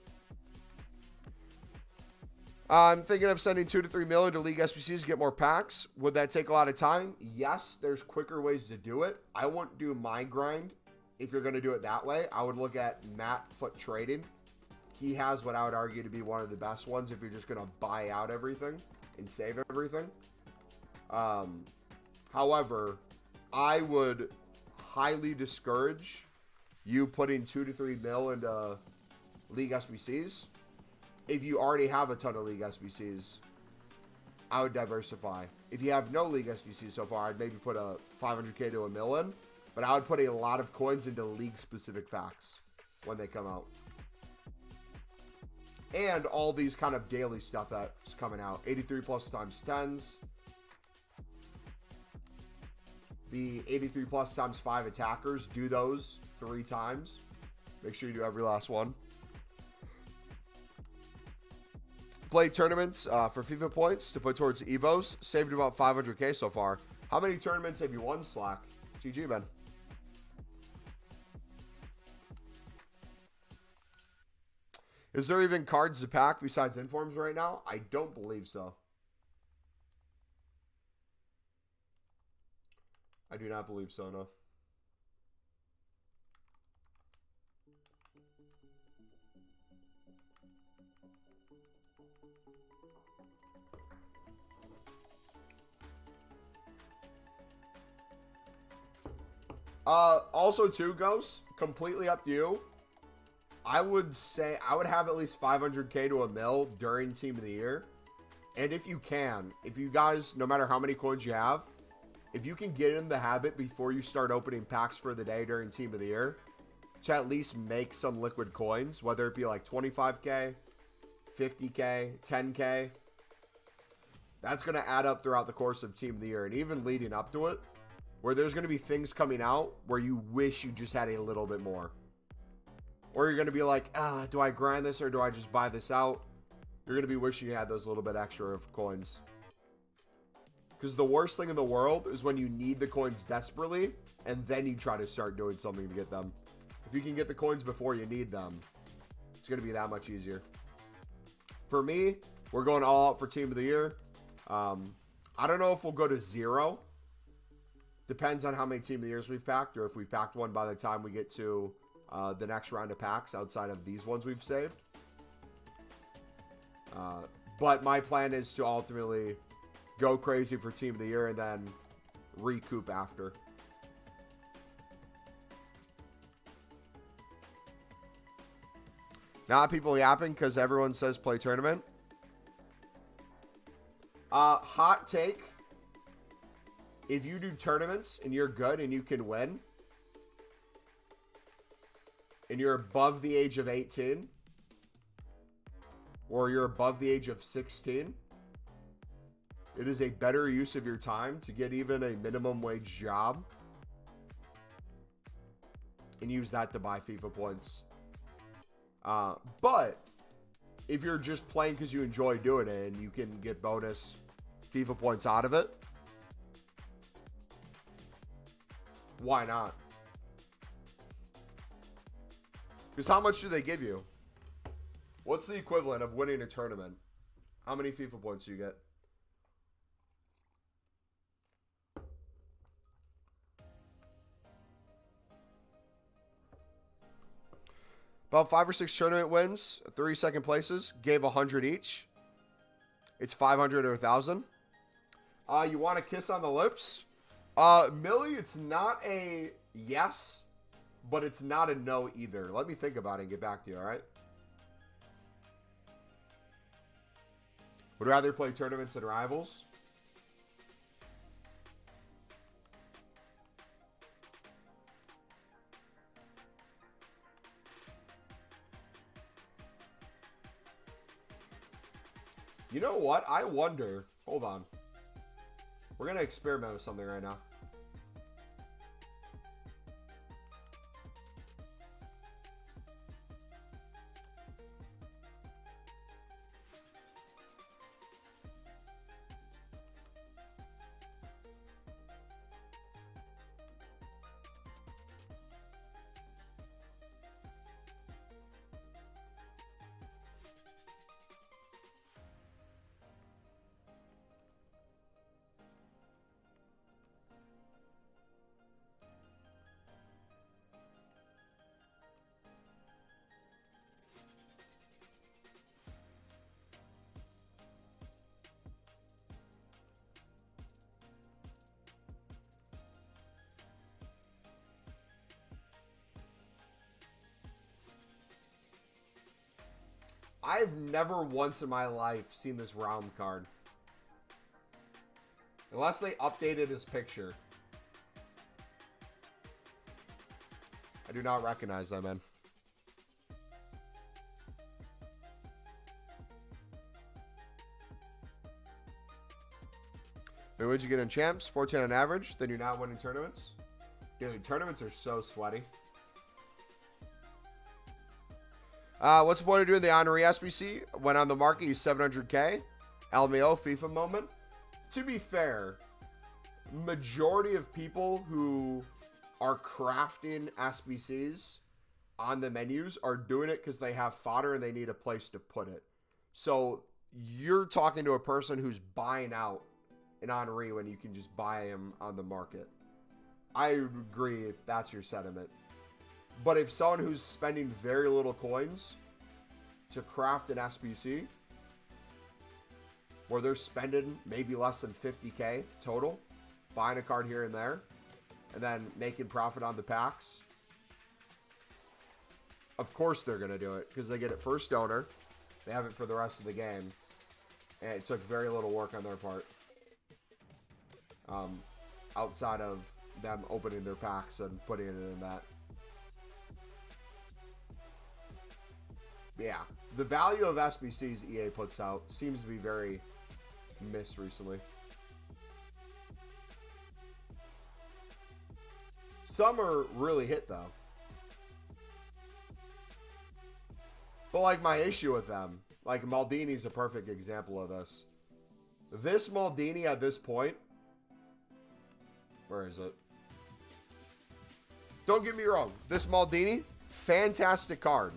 A: I'm thinking of sending 2 to 3 million to League SBCs to get more packs. Would that take a lot of time? Yes, there's quicker ways to do it. I wouldn't do my grind if you're going to do it that way. I would look at Matt Foot Trading. He has what I would argue to be one of the best ones if you're just going to buy out everything and save everything. However, I would highly discourage you putting 2 to 3 mil into League SBCs. If you already have a ton of League SBCs, I would diversify. If you have no League SBCs so far, I'd maybe put a 500K to a mil in, but I would put a lot of coins into League-specific packs when they come out. And all these kind of daily stuff that's coming out. 83 plus times 10s. The 83 plus times 5 attackers, do those 3 times. Make sure you do every last one. Play tournaments for FIFA points to put towards Evos. Saved about 500K so far. How many tournaments have you won, Slack? GG, man. Is there even cards to pack besides informs right now? I don't believe so. I do not believe so, no. Also too, Ghost, completely up to you. I would say I would have at least 500K to a mil during Team of the Year. And if you can, if you guys, no matter how many coins you have, if you can get in the habit before you start opening packs for the day during Team of the Year, to at least make some liquid coins, whether it be like 25K, 50K, 10K, that's going to add up throughout the course of Team of the Year. And even leading up to it, where there's going to be things coming out where you wish you just had a little bit more. Or you're going to be like, do I grind this or do I just buy this out? You're going to be wishing you had those little bit extra of coins. Because the worst thing in the world is when you need the coins desperately and then you try to start doing something to get them. If you can get the coins before you need them, it's going to be that much easier. For me, we're going all out for Team of the Year. I don't know if we'll go to 0. Depends on how many Team of the Years we've packed, or if we packed one by the time we get to the next round of packs outside of these ones we've saved. But my plan is to ultimately go crazy for Team of the Year and then recoup after. Not people yapping because everyone says play tournament. Hot take. If you do tournaments and you're good and you can win, and you're above the age of 18, or you're above the age of 16, it is a better use of your time to get even a minimum wage job and use that to buy FIFA points. But if you're just playing because you enjoy doing it and you can get bonus FIFA points out of it, why not? Because how much do they give you? What's the equivalent of winning a tournament? How many FIFA points do you get? About 5 or 6 tournament wins, 3 second places, gave 100 each. It's 500 or 1,000. You want a kiss on the lips? Millie, it's not a yes, but it's not a no either. Let me think about it and get back to you, all right? Would rather play tournaments than rivals? You know what? I wonder. Hold on. We're going to experiment with something right now. I've never once in my life seen this round card. Unless they updated his picture. I do not recognize that, man. Wait, what'd you get in champs? 14 on average. Then you're not winning tournaments? Dude, tournaments are so sweaty. What's the point of doing the Honorary SBC? When on the market, he's 700K. LMAO, FIFA moment. To be fair, majority of people who are crafting SBCs on the menus are doing it because they have fodder and they need a place to put it. So you're talking to a person who's buying out an Honorary when you can just buy him on the market. I agree if that's your sentiment. But if someone who's spending very little coins to craft an SBC, where they're spending maybe less than 50K total, buying a card here and there, and then making profit on the packs, of course they're going to do it, because they get it first donor, they have it for the rest of the game, and it took very little work on their part. outside of them opening their packs and putting it in that. Yeah, the value of SBCs EA puts out seems to be very missed recently. Some are really hit, though. But, like, my issue with them, like, Maldini's a perfect example of this. This Maldini at this point, where is it? Don't get me wrong. This Maldini, fantastic card.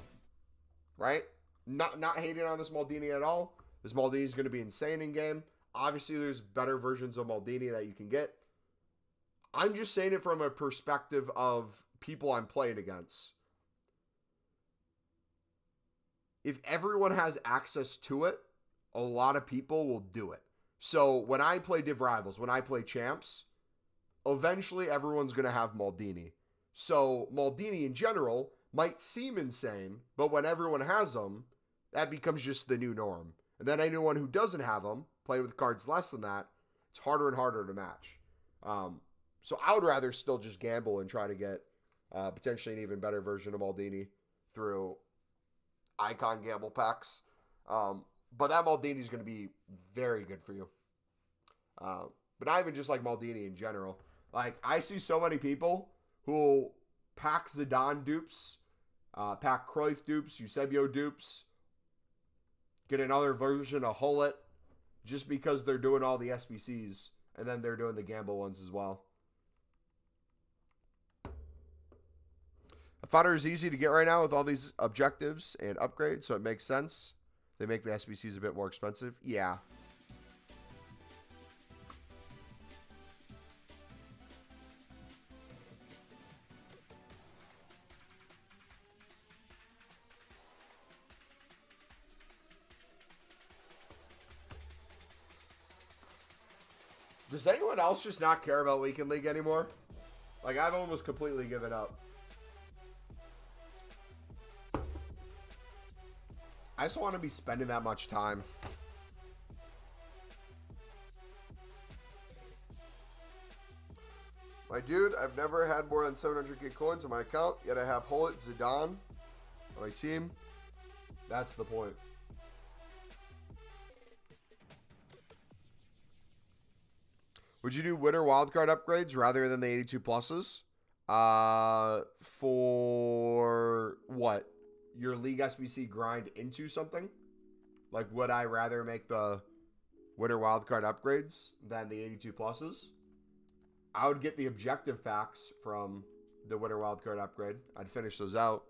A: Right? Not hating on this Maldini at all. This Maldini is going to be insane in game. Obviously, there's better versions of Maldini that you can get. I'm just saying it from a perspective of people I'm playing against. If everyone has access to it, a lot of people will do it. So when I play Div Rivals, when I play Champs, eventually everyone's going to have Maldini. So Maldini in general might seem insane, but when everyone has them, that becomes just the new norm. And then anyone who doesn't have them, playing with cards less than that, it's harder and harder to match. So I would rather still just gamble and try to get potentially an even better version of Maldini through icon gamble packs. But that Maldini is going to be very good for you. But not even just like Maldini in general. Like, I see so many people who pack Zidane dupes, pack Cruyff dupes, Eusebio dupes, get another version of Hullet, just because they're doing all the SBCs, and then they're doing the gamble ones as well. A fodder is easy to get right now with all these objectives and upgrades, so it makes sense. They make the SBCs a bit more expensive. Yeah. Does anyone else just not care about Weekend League anymore? Like, I've almost completely given up. I just want to be spending that much time. My dude, I've never had more than 700k coins on my account, yet I have Hullet, Zidane on my team. That's the point. Would you do winter wildcard upgrades rather than the 82 pluses? For what? Your League SBC grind into something? Like, would I rather make the winter wildcard upgrades than the 82 pluses? I would get the objective packs from the winter wildcard upgrade. I'd finish those out.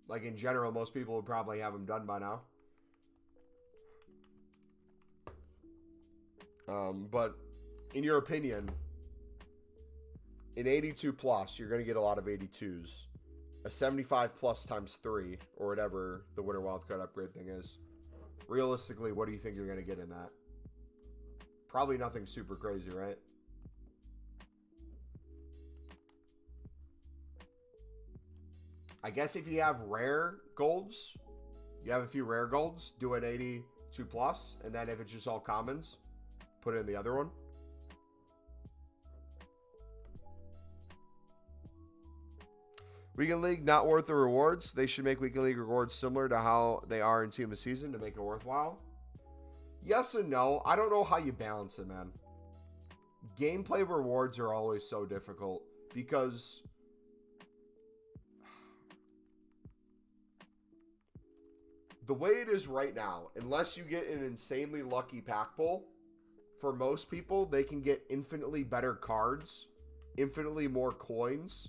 A: Like, in general, most people would probably have them done by now. But in your opinion, in 82 plus, you're going to get a lot of 82s. A 75 plus times 3, or whatever the winter wildcard upgrade thing is. Realistically, what do you think you're going to get in that? Probably nothing super crazy, right? I guess if you have rare golds, you have a few rare golds, do an 82 plus, and then if it's just all commons, put it in the other one. Weekend League, not worth the rewards. They should make Weekend League rewards similar to how they are in Team of the Season to make it worthwhile. Yes and no. I don't know how you balance it, man. Gameplay rewards are always so difficult because the way it is right now, unless you get an insanely lucky pack pull, for most people, they can get infinitely better cards, infinitely more coins,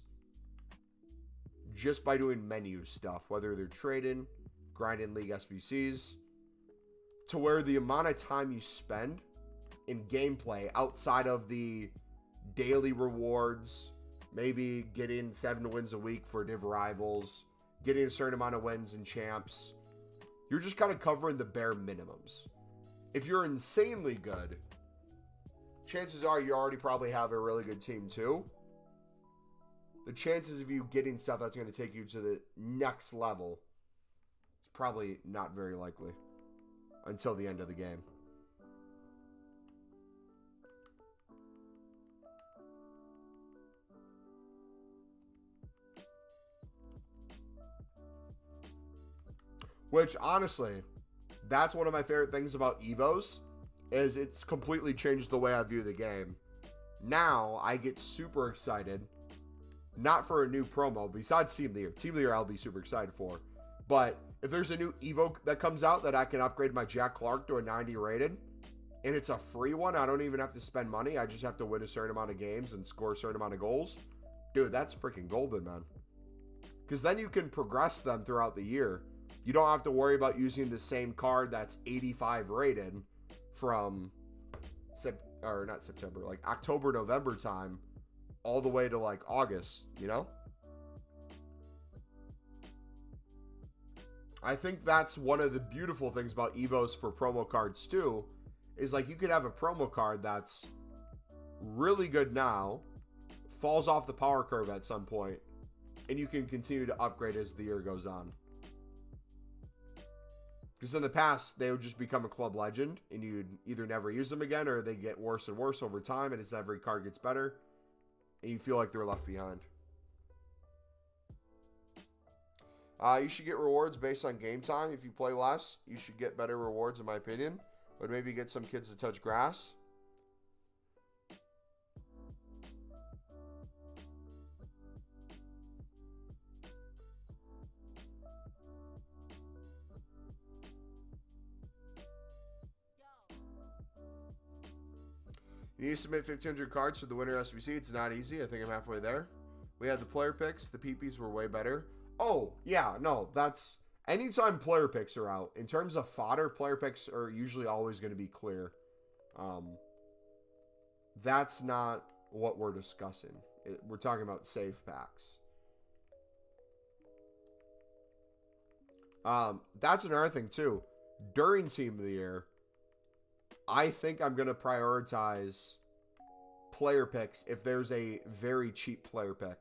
A: just by doing menu stuff, whether they're trading, grinding League SBCs, to where the amount of time you spend in gameplay outside of the daily rewards, maybe getting 7 wins a week for Div Rivals, getting a certain amount of wins in Champs, you're just kind of covering the bare minimums. If you're insanely good, chances are you already probably have a really good team too. The chances of you getting stuff that's going to take you to the next level is probably not very likely until the end of the game. Which, honestly, that's one of my favorite things about Evos, is it's completely changed the way I view the game. Now, I get super excited, not for a new promo, besides Team of the Year. Team of the Year I'll be super excited for. But if there's a new Evo that comes out that I can upgrade my Jack Clark to a 90 rated, and it's a free one, I don't even have to spend money, I just have to win a certain amount of games and score a certain amount of goals. Dude, that's freaking golden, man. Because then you can progress them throughout the year. You don't have to worry about using the same card that's 85 rated from October, November time all the way to like August, you know? I think that's one of the beautiful things about Evos for promo cards too, is like you could have a promo card that's really good now, falls off the power curve at some point, and you can continue to upgrade as the year goes on. Because in the past, they would just become a club legend, and you'd either never use them again, or they get worse and worse over time, and as every card gets better, and you feel like they're left behind. You should get rewards based on game time. If you play less, you should get better rewards, in my opinion. But maybe get some kids to touch grass. You need to submit 1,500 cards for the winter SBC. It's not easy. I think I'm halfway there. We had the player picks. The PPs were way better. Oh, yeah, no, that's... Anytime player picks are out, in terms of fodder, player picks are usually always going to be clear. That's not what we're discussing. We're talking about save packs. That's another thing, too. During Team of the Year, I think I'm going to prioritize player picks if there's a very cheap player pick.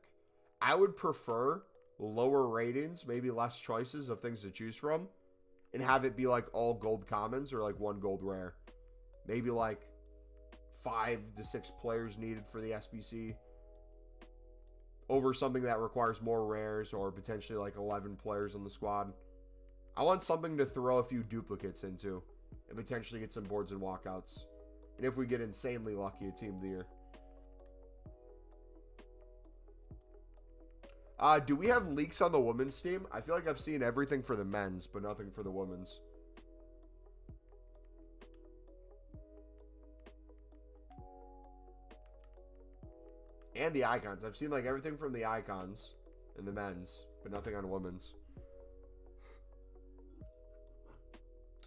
A: I would prefer lower ratings, maybe less choices of things to choose from, and have it be like all gold commons or like one gold rare. Maybe like 5 to 6 players needed for the SBC over something that requires more rares or potentially like 11 players on the squad. I want something to throw a few duplicates into and potentially get some boards and walkouts. And if we get insanely lucky, a Team of the Year. Do we have leaks on the women's team? I feel like I've seen everything for the men's, but nothing for the women's. And the icons. I've seen like everything from the icons in the men's, but nothing on women's.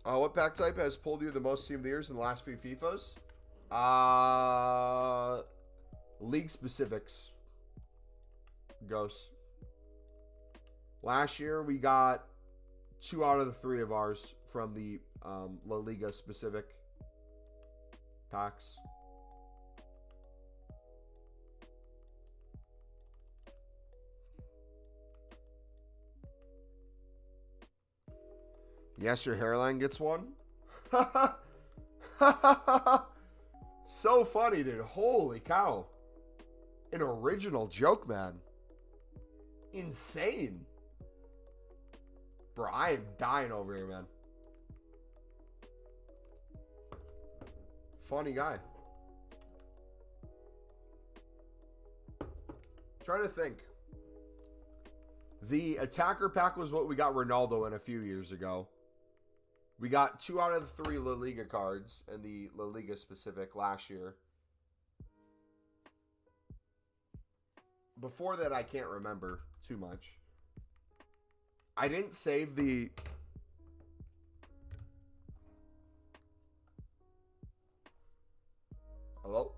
A: What pack type has pulled you the most Team of the Years in the last few FIFAs? League specifics. Ghosts. Last year, we got 2 out of the 3 of ours from the La Liga specific packs. Yes, your hairline gets one. So funny, dude. Holy cow. An original joke, man. Insane. Bro, I am dying over here, man. Funny guy. Trying to think. The attacker pack was what we got Ronaldo in a few years ago. We got 2 out of the 3 La Liga cards in the La Liga specific last year. Before that, I can't remember too much. I didn't save the... Hello?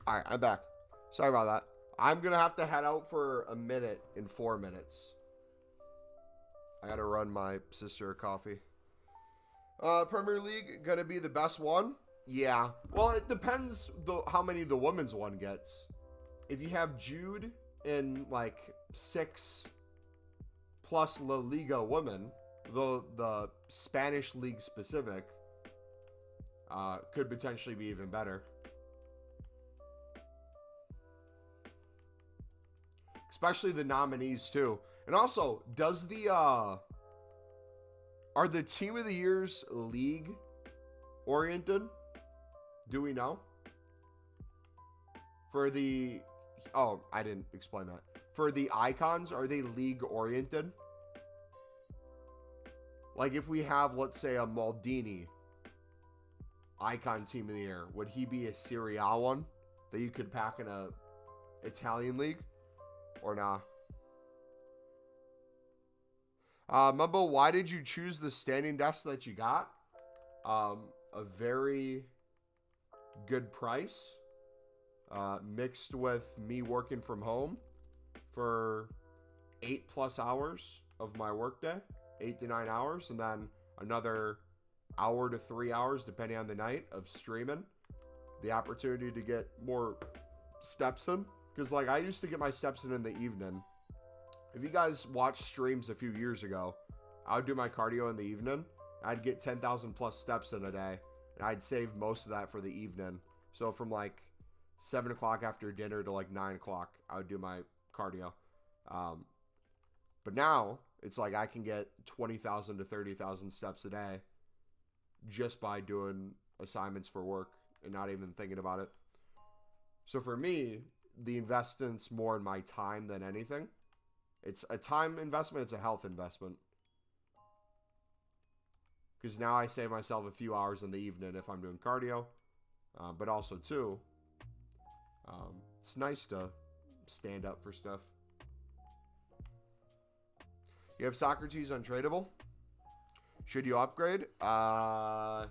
A: All right, I'm back. Sorry about that. I'm going to have to head out for a minute in 4 minutes. I got to run my sister a coffee. Premier League going to be the best one? Yeah. Well, it depends how many the women's one gets. If you have Jude in like 6 plus La Liga women, the Spanish league specific, could potentially be even better. Especially the nominees too. And also, does the are the team of the years league oriented? Do we know? For the I didn't explain that. For the icons, are they league oriented? Like if we have, let's say, a Maldini icon team of the year, would he be a Serie A one that you could pack in a Italian league? Or nah? Mumbo, why did you choose the standing desk that you got? A very good price, mixed with me working from home for 8+ hours of my workday, 8 to 9 hours, and then another hour to 3 hours, depending on the night, of streaming. The opportunity to get more steps in. Because, like, I used to get my steps in the evening. If you guys watched streams a few years ago, I would do my cardio in the evening. I'd get 10,000 plus steps in a day. And I'd save most of that for the evening. So from, like, 7 o'clock after dinner to, like, 9 o'clock, I would do my cardio. But now, it's like I can get 20,000 to 30,000 steps a day just by doing assignments for work and not even thinking about it. So for me, the investment's more in my time than anything. It's a time investment. It's a health investment. Because now I save myself a few hours in the evening if I'm doing cardio. But also, too, it's nice to stand up for stuff. You have Socrates untradeable? Should you upgrade? Ask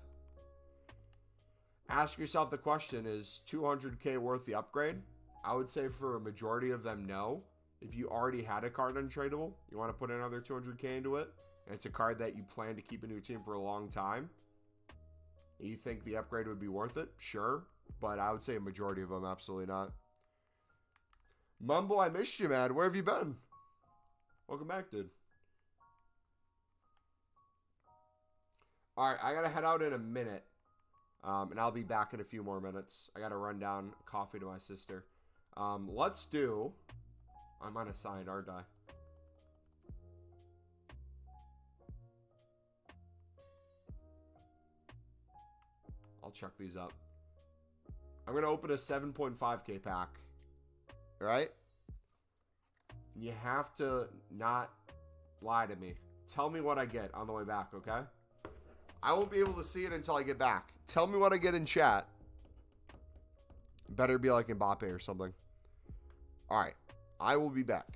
A: yourself the question, is 200k worth the upgrade? I would say for a majority of them, no. If you already had a card untradeable, you want to put another 200k into it, and it's a card that you plan to keep in your team for a long time, you think the upgrade would be worth it? Sure. But I would say a majority of them, absolutely not. Mumbo, I missed you, man. Where have you been? Welcome back, dude. Alright, I gotta head out in a minute. And I'll be back in a few more minutes. I gotta run down coffee to my sister. Let's do... I'm unassigned, aren't I? I'll chuck these up. I'm gonna open a 7.5k pack. Alright? You have to not lie to me. Tell me what I get on the way back, okay? I won't be able to see it until I get back. Tell me what I get in chat. Better be like Mbappe or something. Alright. I will be back.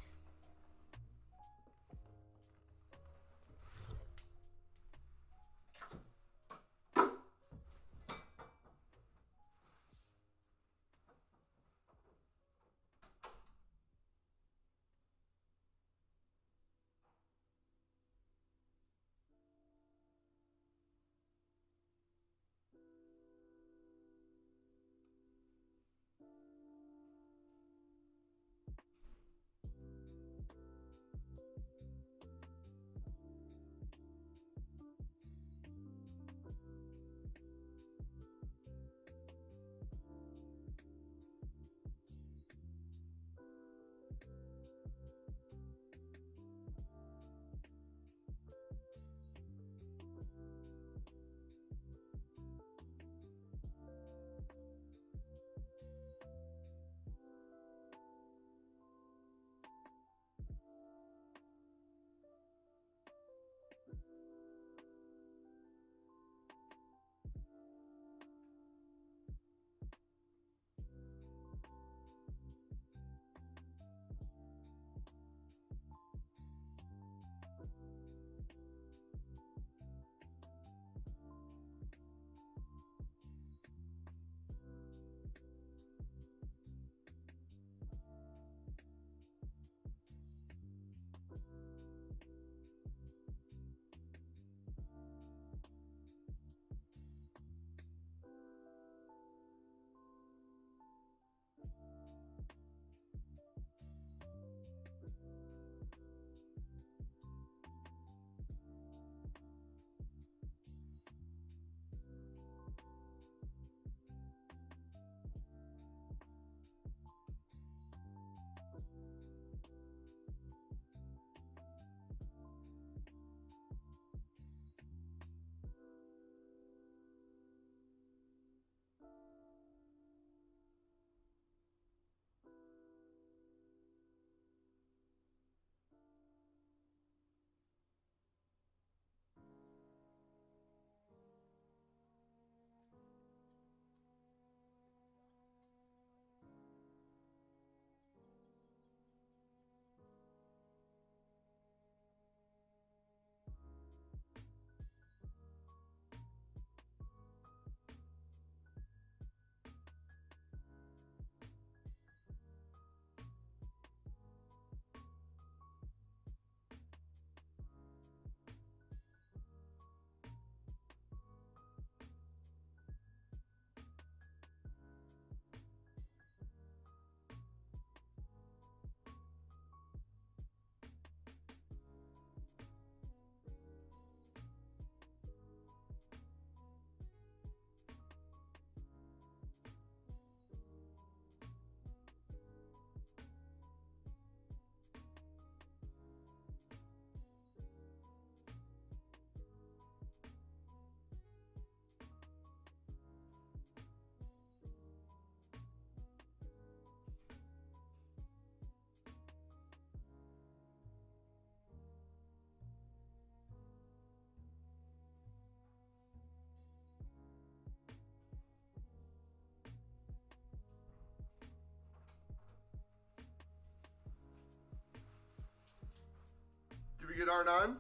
A: Did we get R9?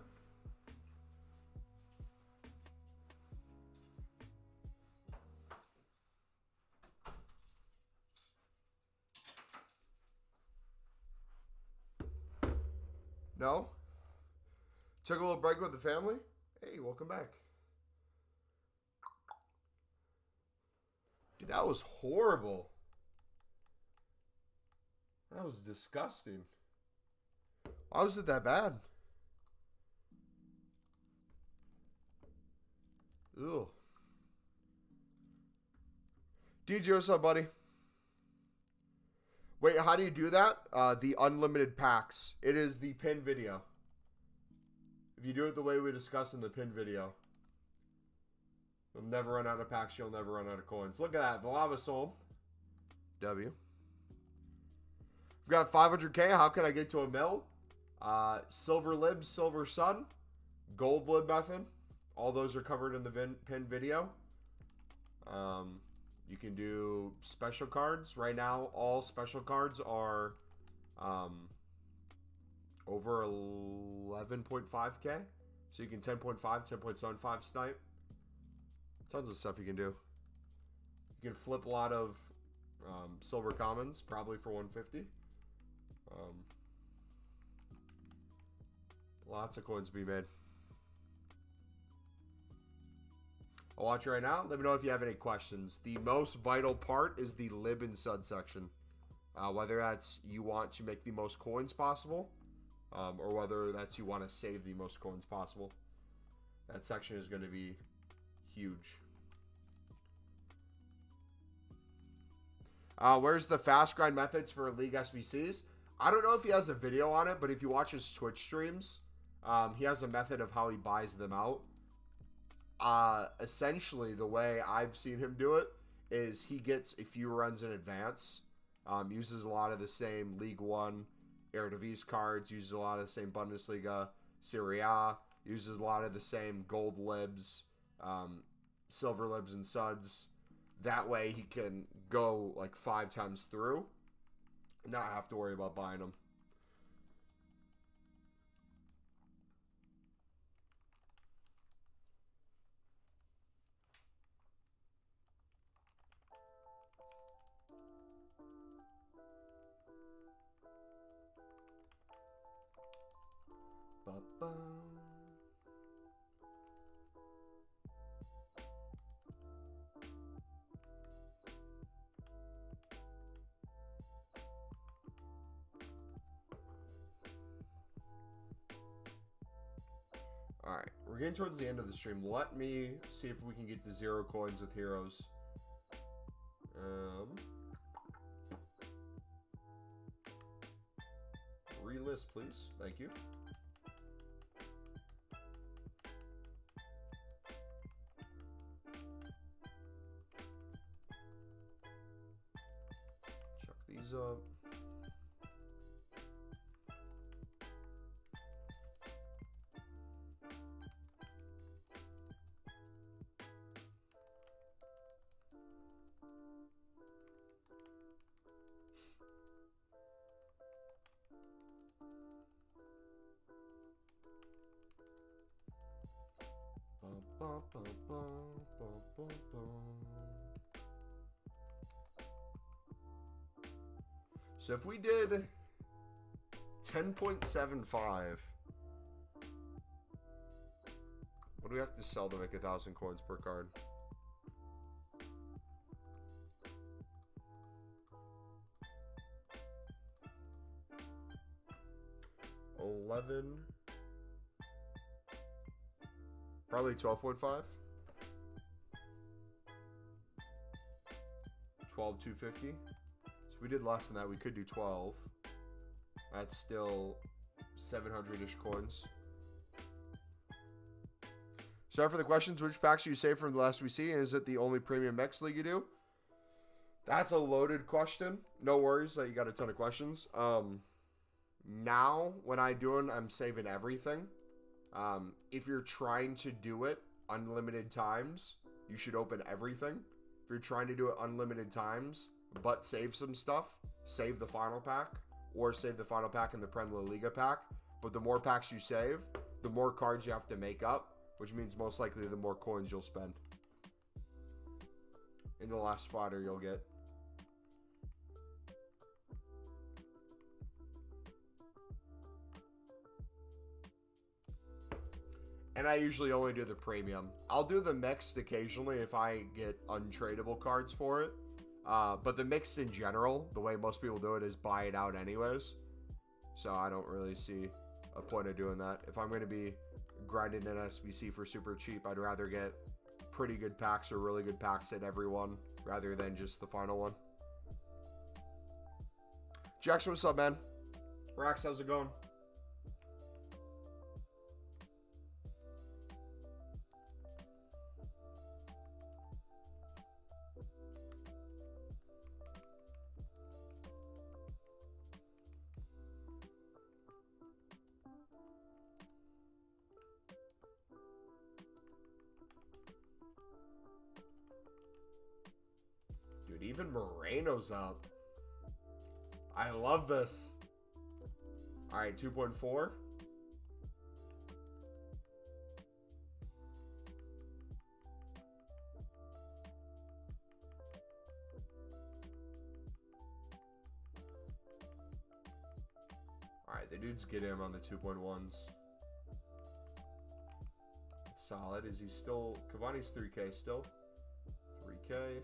A: No? Took a little break with the family? Hey, welcome back. Dude, that was horrible. That was disgusting. Why was it that bad? Ew. DJ, what's up, buddy? Wait, how do you do that? The unlimited packs. It is the pin video. If you do it the way we discussed in the pin video, you'll never run out of packs. You'll never run out of coins. Look at that. Valava Soul. W. We've got 500K. How can I get to a mil? Silver Lib, Silver Sun, Gold Lib method. All those are covered in the pin video. You can do special cards. Right now, all special cards are over 11.5K. So you can 10.5, 10.75 snipe. Tons of stuff you can do. You can flip a lot of silver commons, probably for 150. Lots of coins to be made. I'll watch right now. Let me know if you have any questions. The most vital part is the lib and sud section. Whether that's you want to make the most coins possible, or whether that's you want to save the most coins possible. That section is going to be huge. Where's the fast grind methods for League SBCs? I don't know if he has a video on it, but if you watch his Twitch streams, he has a method of how he buys them out. Essentially, the way I've seen him do it is he gets a few runs in advance, uses a lot of the same League One Eredivisie cards, uses a lot of the same Bundesliga, Serie A, uses a lot of the same gold libs, silver libs and suds. That way he can go like 5 times through and not have to worry about buying them. Ba-ba. Alright, we're getting towards the end of the stream. Let me see if we can get to 0 coins with heroes. Relist, please. Thank you. Chuck these up. So if we did 10.75, what do we have to sell to make 1,000 coins per card? Probably 12.5. 12,250. So if we did less than that, we could do 12. That's still 700-ish coins. Sorry for the questions. Which packs do you save from the last we see? And is it the only premium mix league you do? That's a loaded question. No worries that you got a ton of questions. Now, when I do it, I'm saving everything. If you're trying to do it unlimited times, you should open everything. If you're trying to do it unlimited times, but save some stuff, save the final pack, or save the final pack in the Prem La Liga pack. But the more packs you save, the more cards you have to make up, which means most likely the more coins you'll spend. In the last fodder you'll get. And I usually only do the premium. I'll do the mixed occasionally if I get untradeable cards for it. But the mixed in general, the way most people do it is buy it out anyways. So I don't really see a point of doing that. If I'm going to be grinding an SBC for super cheap, I'd rather get pretty good packs or really good packs at every one rather than just the final one. Jackson, what's up, man? Rax, how's it going? Dude, even Moreno's up. I love this. All right, 2.4. All right, the dudes get him on the 2.1s. It's solid. Is he still... Cavani's 3K still. 3K.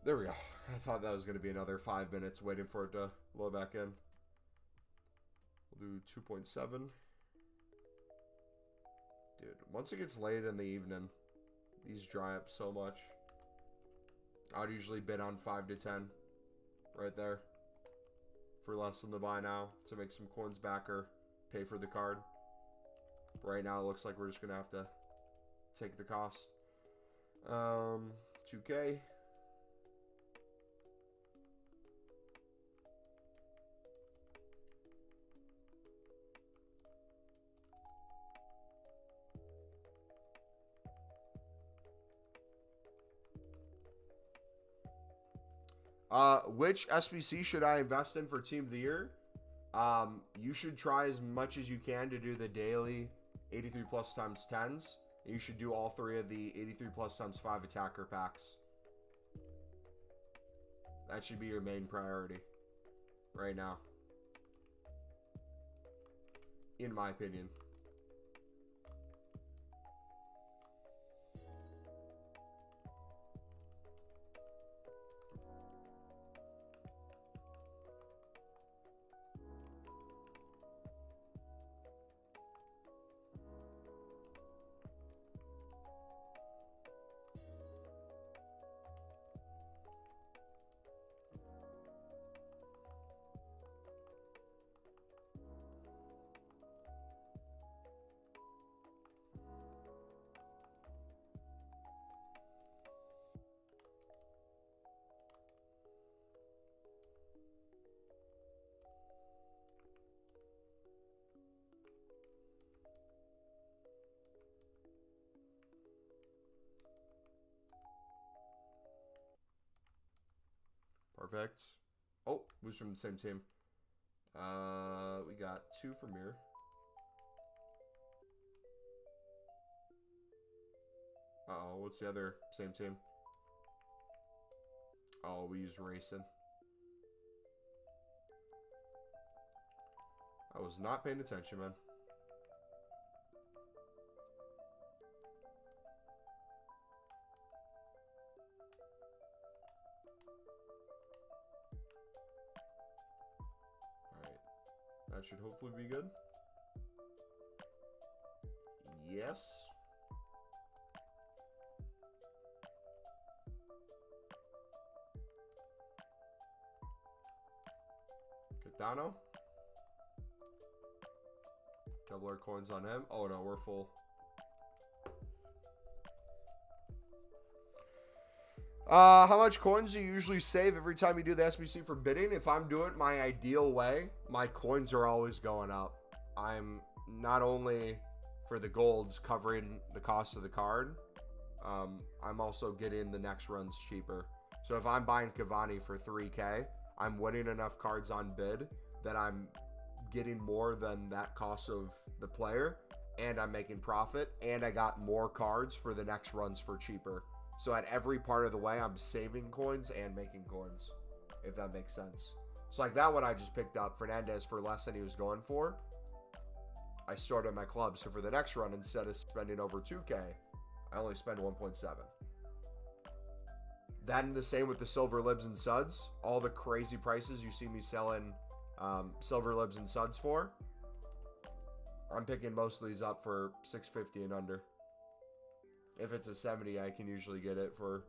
A: There we go. I thought that was going to be another 5 minutes waiting for it to load back in. We'll do 2.7. Dude, once it gets late in the evening, these dry up so much. I would usually bid on 5 to 10 right there for less than the buy now to make some coins back or pay for the card. Right now, it looks like we're just going to have to take the cost. 2K. Which SBC should I invest in for Team of the Year? You should try as much as you can to do the daily 83 plus times 10s. You should do all 3 of the 83 plus times 5 attacker packs. That should be your main priority right now, in my opinion. Perfect. Oh, who's from the same team? We got 2 from here. Uh-oh, what's the other same team? Oh, we use Racing. I was not paying attention, man. That should hopefully be good. Yes. Cardano. Double our coins on him. Oh no, we're full. How much coins do you usually save every time you do the SBC for bidding? If I'm doing it my ideal way, my coins are always going up. I'm not only for the golds covering the cost of the card, I'm also getting the next runs cheaper. So if I'm buying Cavani for 3K, I'm winning enough cards on bid that I'm getting more than that cost of the player, and I'm making profit, and I got more cards for the next runs for cheaper. So at every part of the way, I'm saving coins and making coins, if that makes sense. So like that one I just picked up, Fernandez, for less than he was going for. I stored at my club, so for the next run, instead of spending over 2K, I only spend 1.7. Then the same with the silver libs and suds. All the crazy prices you see me selling silver libs and suds for, I'm picking most of these up for $650 and under. If it's a 70, I can usually get it for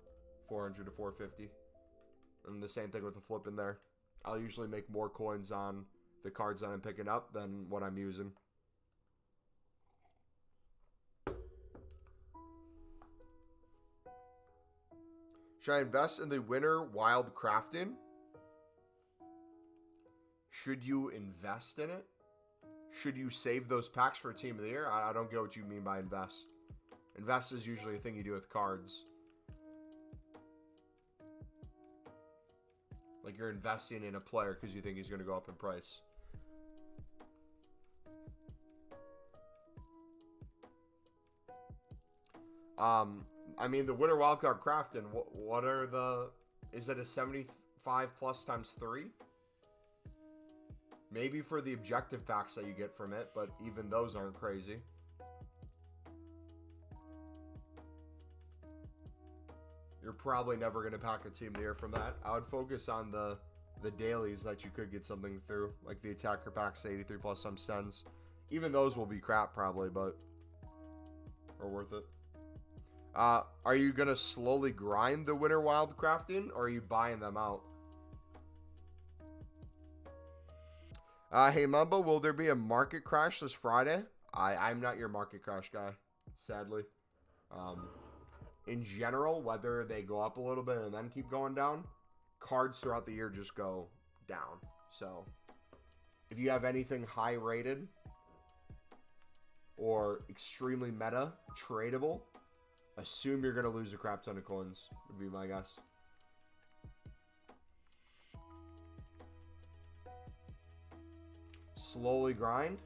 A: $400 to $450. And the same thing with the flip in there. I'll usually make more coins on the cards that I'm picking up than what I'm using. Should I invest in the winter wild crafting? Should you invest in it? Should you save those packs for Team of the Year? I don't get what you mean by invest. Invest is usually a thing you do with cards. Like you're investing in a player because you think he's going to go up in price. I mean, the winter wildcard crafting, what are the... Is it a 75 plus times 3? Maybe for the objective packs that you get from it, but even those aren't crazy. You're probably never going to pack a Team of the Year from that. I would focus on the dailies that you could get something through, like the attacker packs, 83 plus times 10s. Even those will be crap probably, but are worth it. Are you going to slowly grind the winter wild crafting, or are you buying them out? Hey, Mumbo, will there be a market crash this Friday? I'm not your market crash guy, sadly. In general, whether they go up a little bit and then keep going down, cards throughout the year just go down. So, if you have anything high rated or extremely meta, tradable, assume you're going to lose a crap ton of coins, would be my guess. Slowly grind.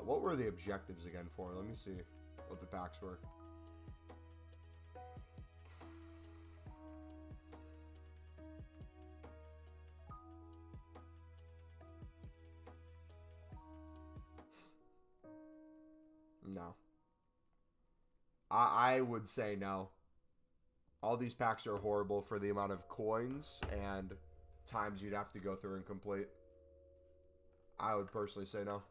A: What were the objectives again for? Let me see what the packs were. No. I would say no. All these packs are horrible for the amount of coins and times you'd have to go through and complete. I would personally say no.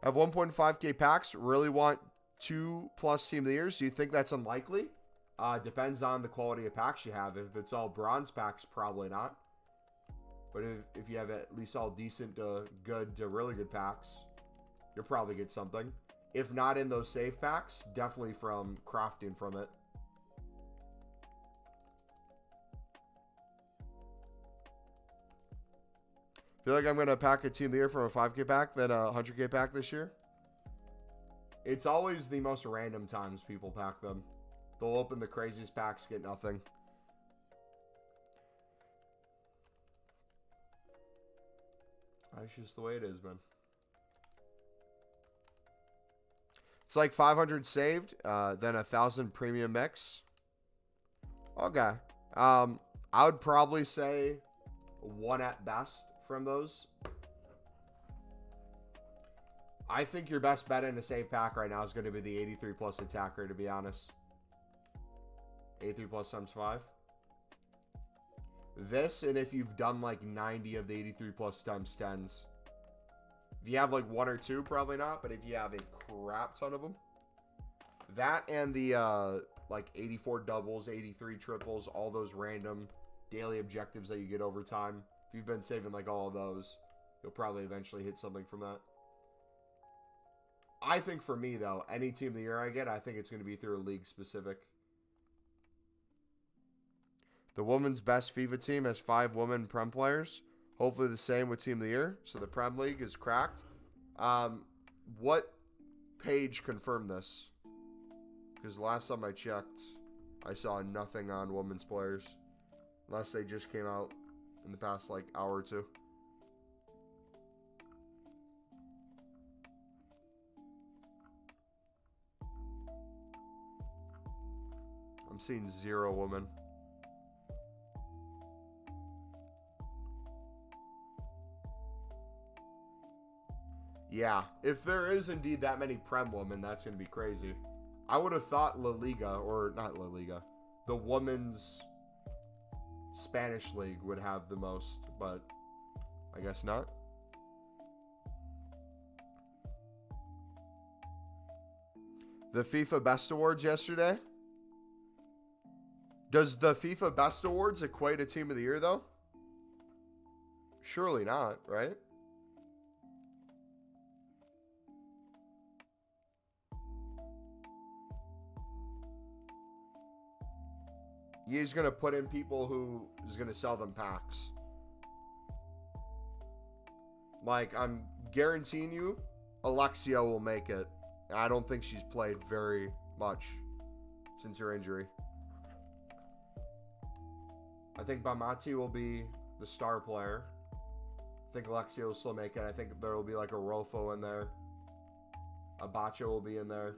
A: I have 1.5K packs. Really want 2+ Team of the Years. Do you think that's unlikely? Depends on the quality of packs you have. If it's all bronze packs, probably not. But if you have at least all decent to good to really good packs, you'll probably get something. If not in those save packs, definitely from crafting from it. Feel like I'm going to pack a Team of the Year from a 5K pack than a 100K pack this year? It's always the most random times people pack them. They'll open the craziest packs, get nothing. That's just the way it is, man. It's like 500 saved, then 1,000 premium mix. Okay. I would probably say 1 at best from those. I think your best bet in a save pack right now is going to be the 83 plus attacker, to be honest. 83 plus times 5. This, and if you've done like 90 of the 83 plus times 10s. If you have like 1 or 2, probably not. But if you have a crap ton of them. That and the like 84 doubles, 83 triples, all those random daily objectives that you get over time. If you've been saving like all of those, you'll probably eventually hit something from that. I think for me, though, any Team of the Year I get, I think it's going to be through a league specific. The women's best FIFA team has 5 women Prem players. Hopefully the same with Team of the Year. So the Prem League is cracked. What page confirmed this? Because last time I checked, I saw nothing on women's players. Unless they just came out in the past, like, hour or two. I'm seeing 0 women. Yeah, if there is indeed that many Prem women, that's going to be crazy. I would have thought La Liga, or not La Liga, the women's Spanish league would have the most, but I guess not. The FIFA Best Awards yesterday. Does the FIFA Best Awards equate a Team of the Year, though? Surely not, right? He's going to put in people who is going to sell them packs. Like, I'm guaranteeing you, Alexia will make it. I don't think she's played very much since her injury. I think Bamati will be the star player. I think Alexia will still make it. I think there will be like a Rofo in there. Abacha will be in there.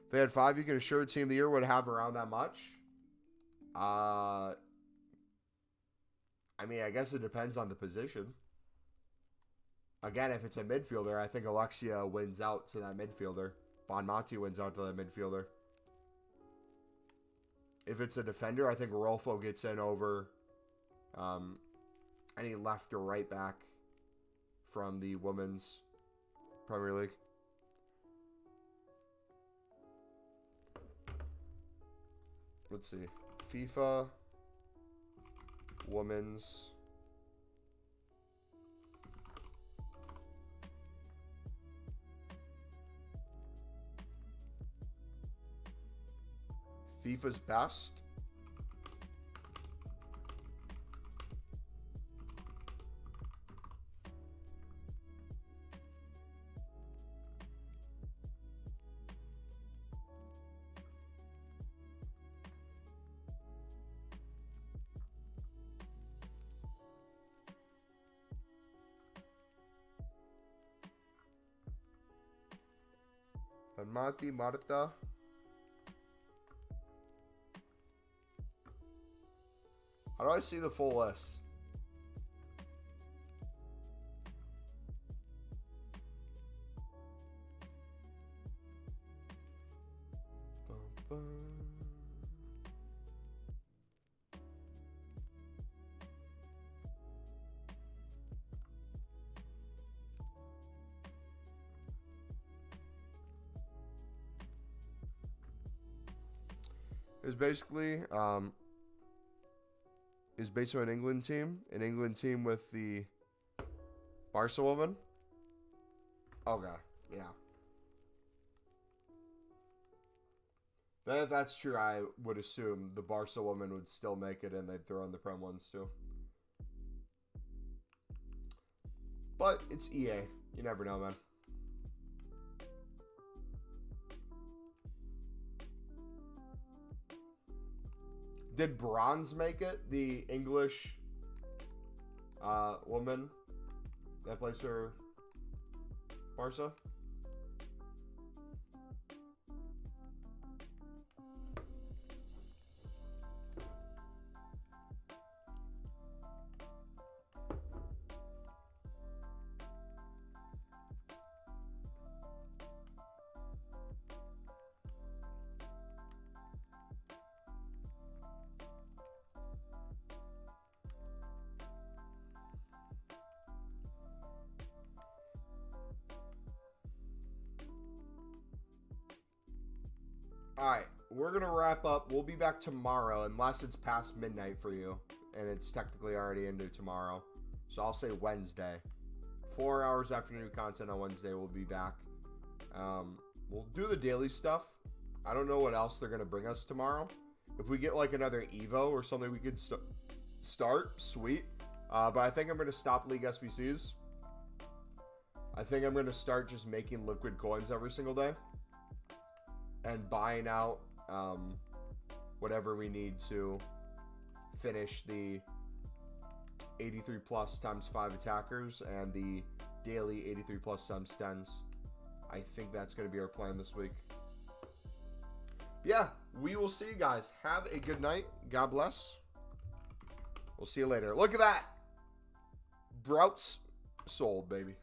A: If they had 5, you can assure Team of the Year would have around that much. I mean, I guess it depends on the position. Again, if it's a midfielder, I think Alexia wins out to that midfielder. Bonmati wins out to that midfielder. If it's a defender, I think Rolfo gets in over any left or right back from the Women's Premier League. Let's see. FIFA Women's FIFA's best. Mati Marta. How do I see the full list? It's basically is based on an England team with the Barca woman. Okay, yeah. Then if that's true, I would assume the Barca woman would still make it and they'd throw in the Prem ones too. But it's EA. You never know, man. Did Bronze make it? The English woman that plays for Barca? Alright, we're going to wrap up. We'll be back tomorrow, unless it's past midnight for you. And it's technically already into tomorrow. So I'll say Wednesday 4 hours after new content on Wednesday, we'll be back. We'll do the daily stuff. I don't know what else they're going to bring us tomorrow. If we get like another Evo or something we could start, sweet. But I think I'm going to stop League SBCs. I think I'm going to start just making liquid coins every single day. And buying out whatever we need to finish the 83 plus times 5 attackers and the daily 83 plus times 10s. I think that's going to be our plan this week. Yeah, we will see you guys. Have a good night. God bless. We'll see you later. Look at that. Brouts sold, baby.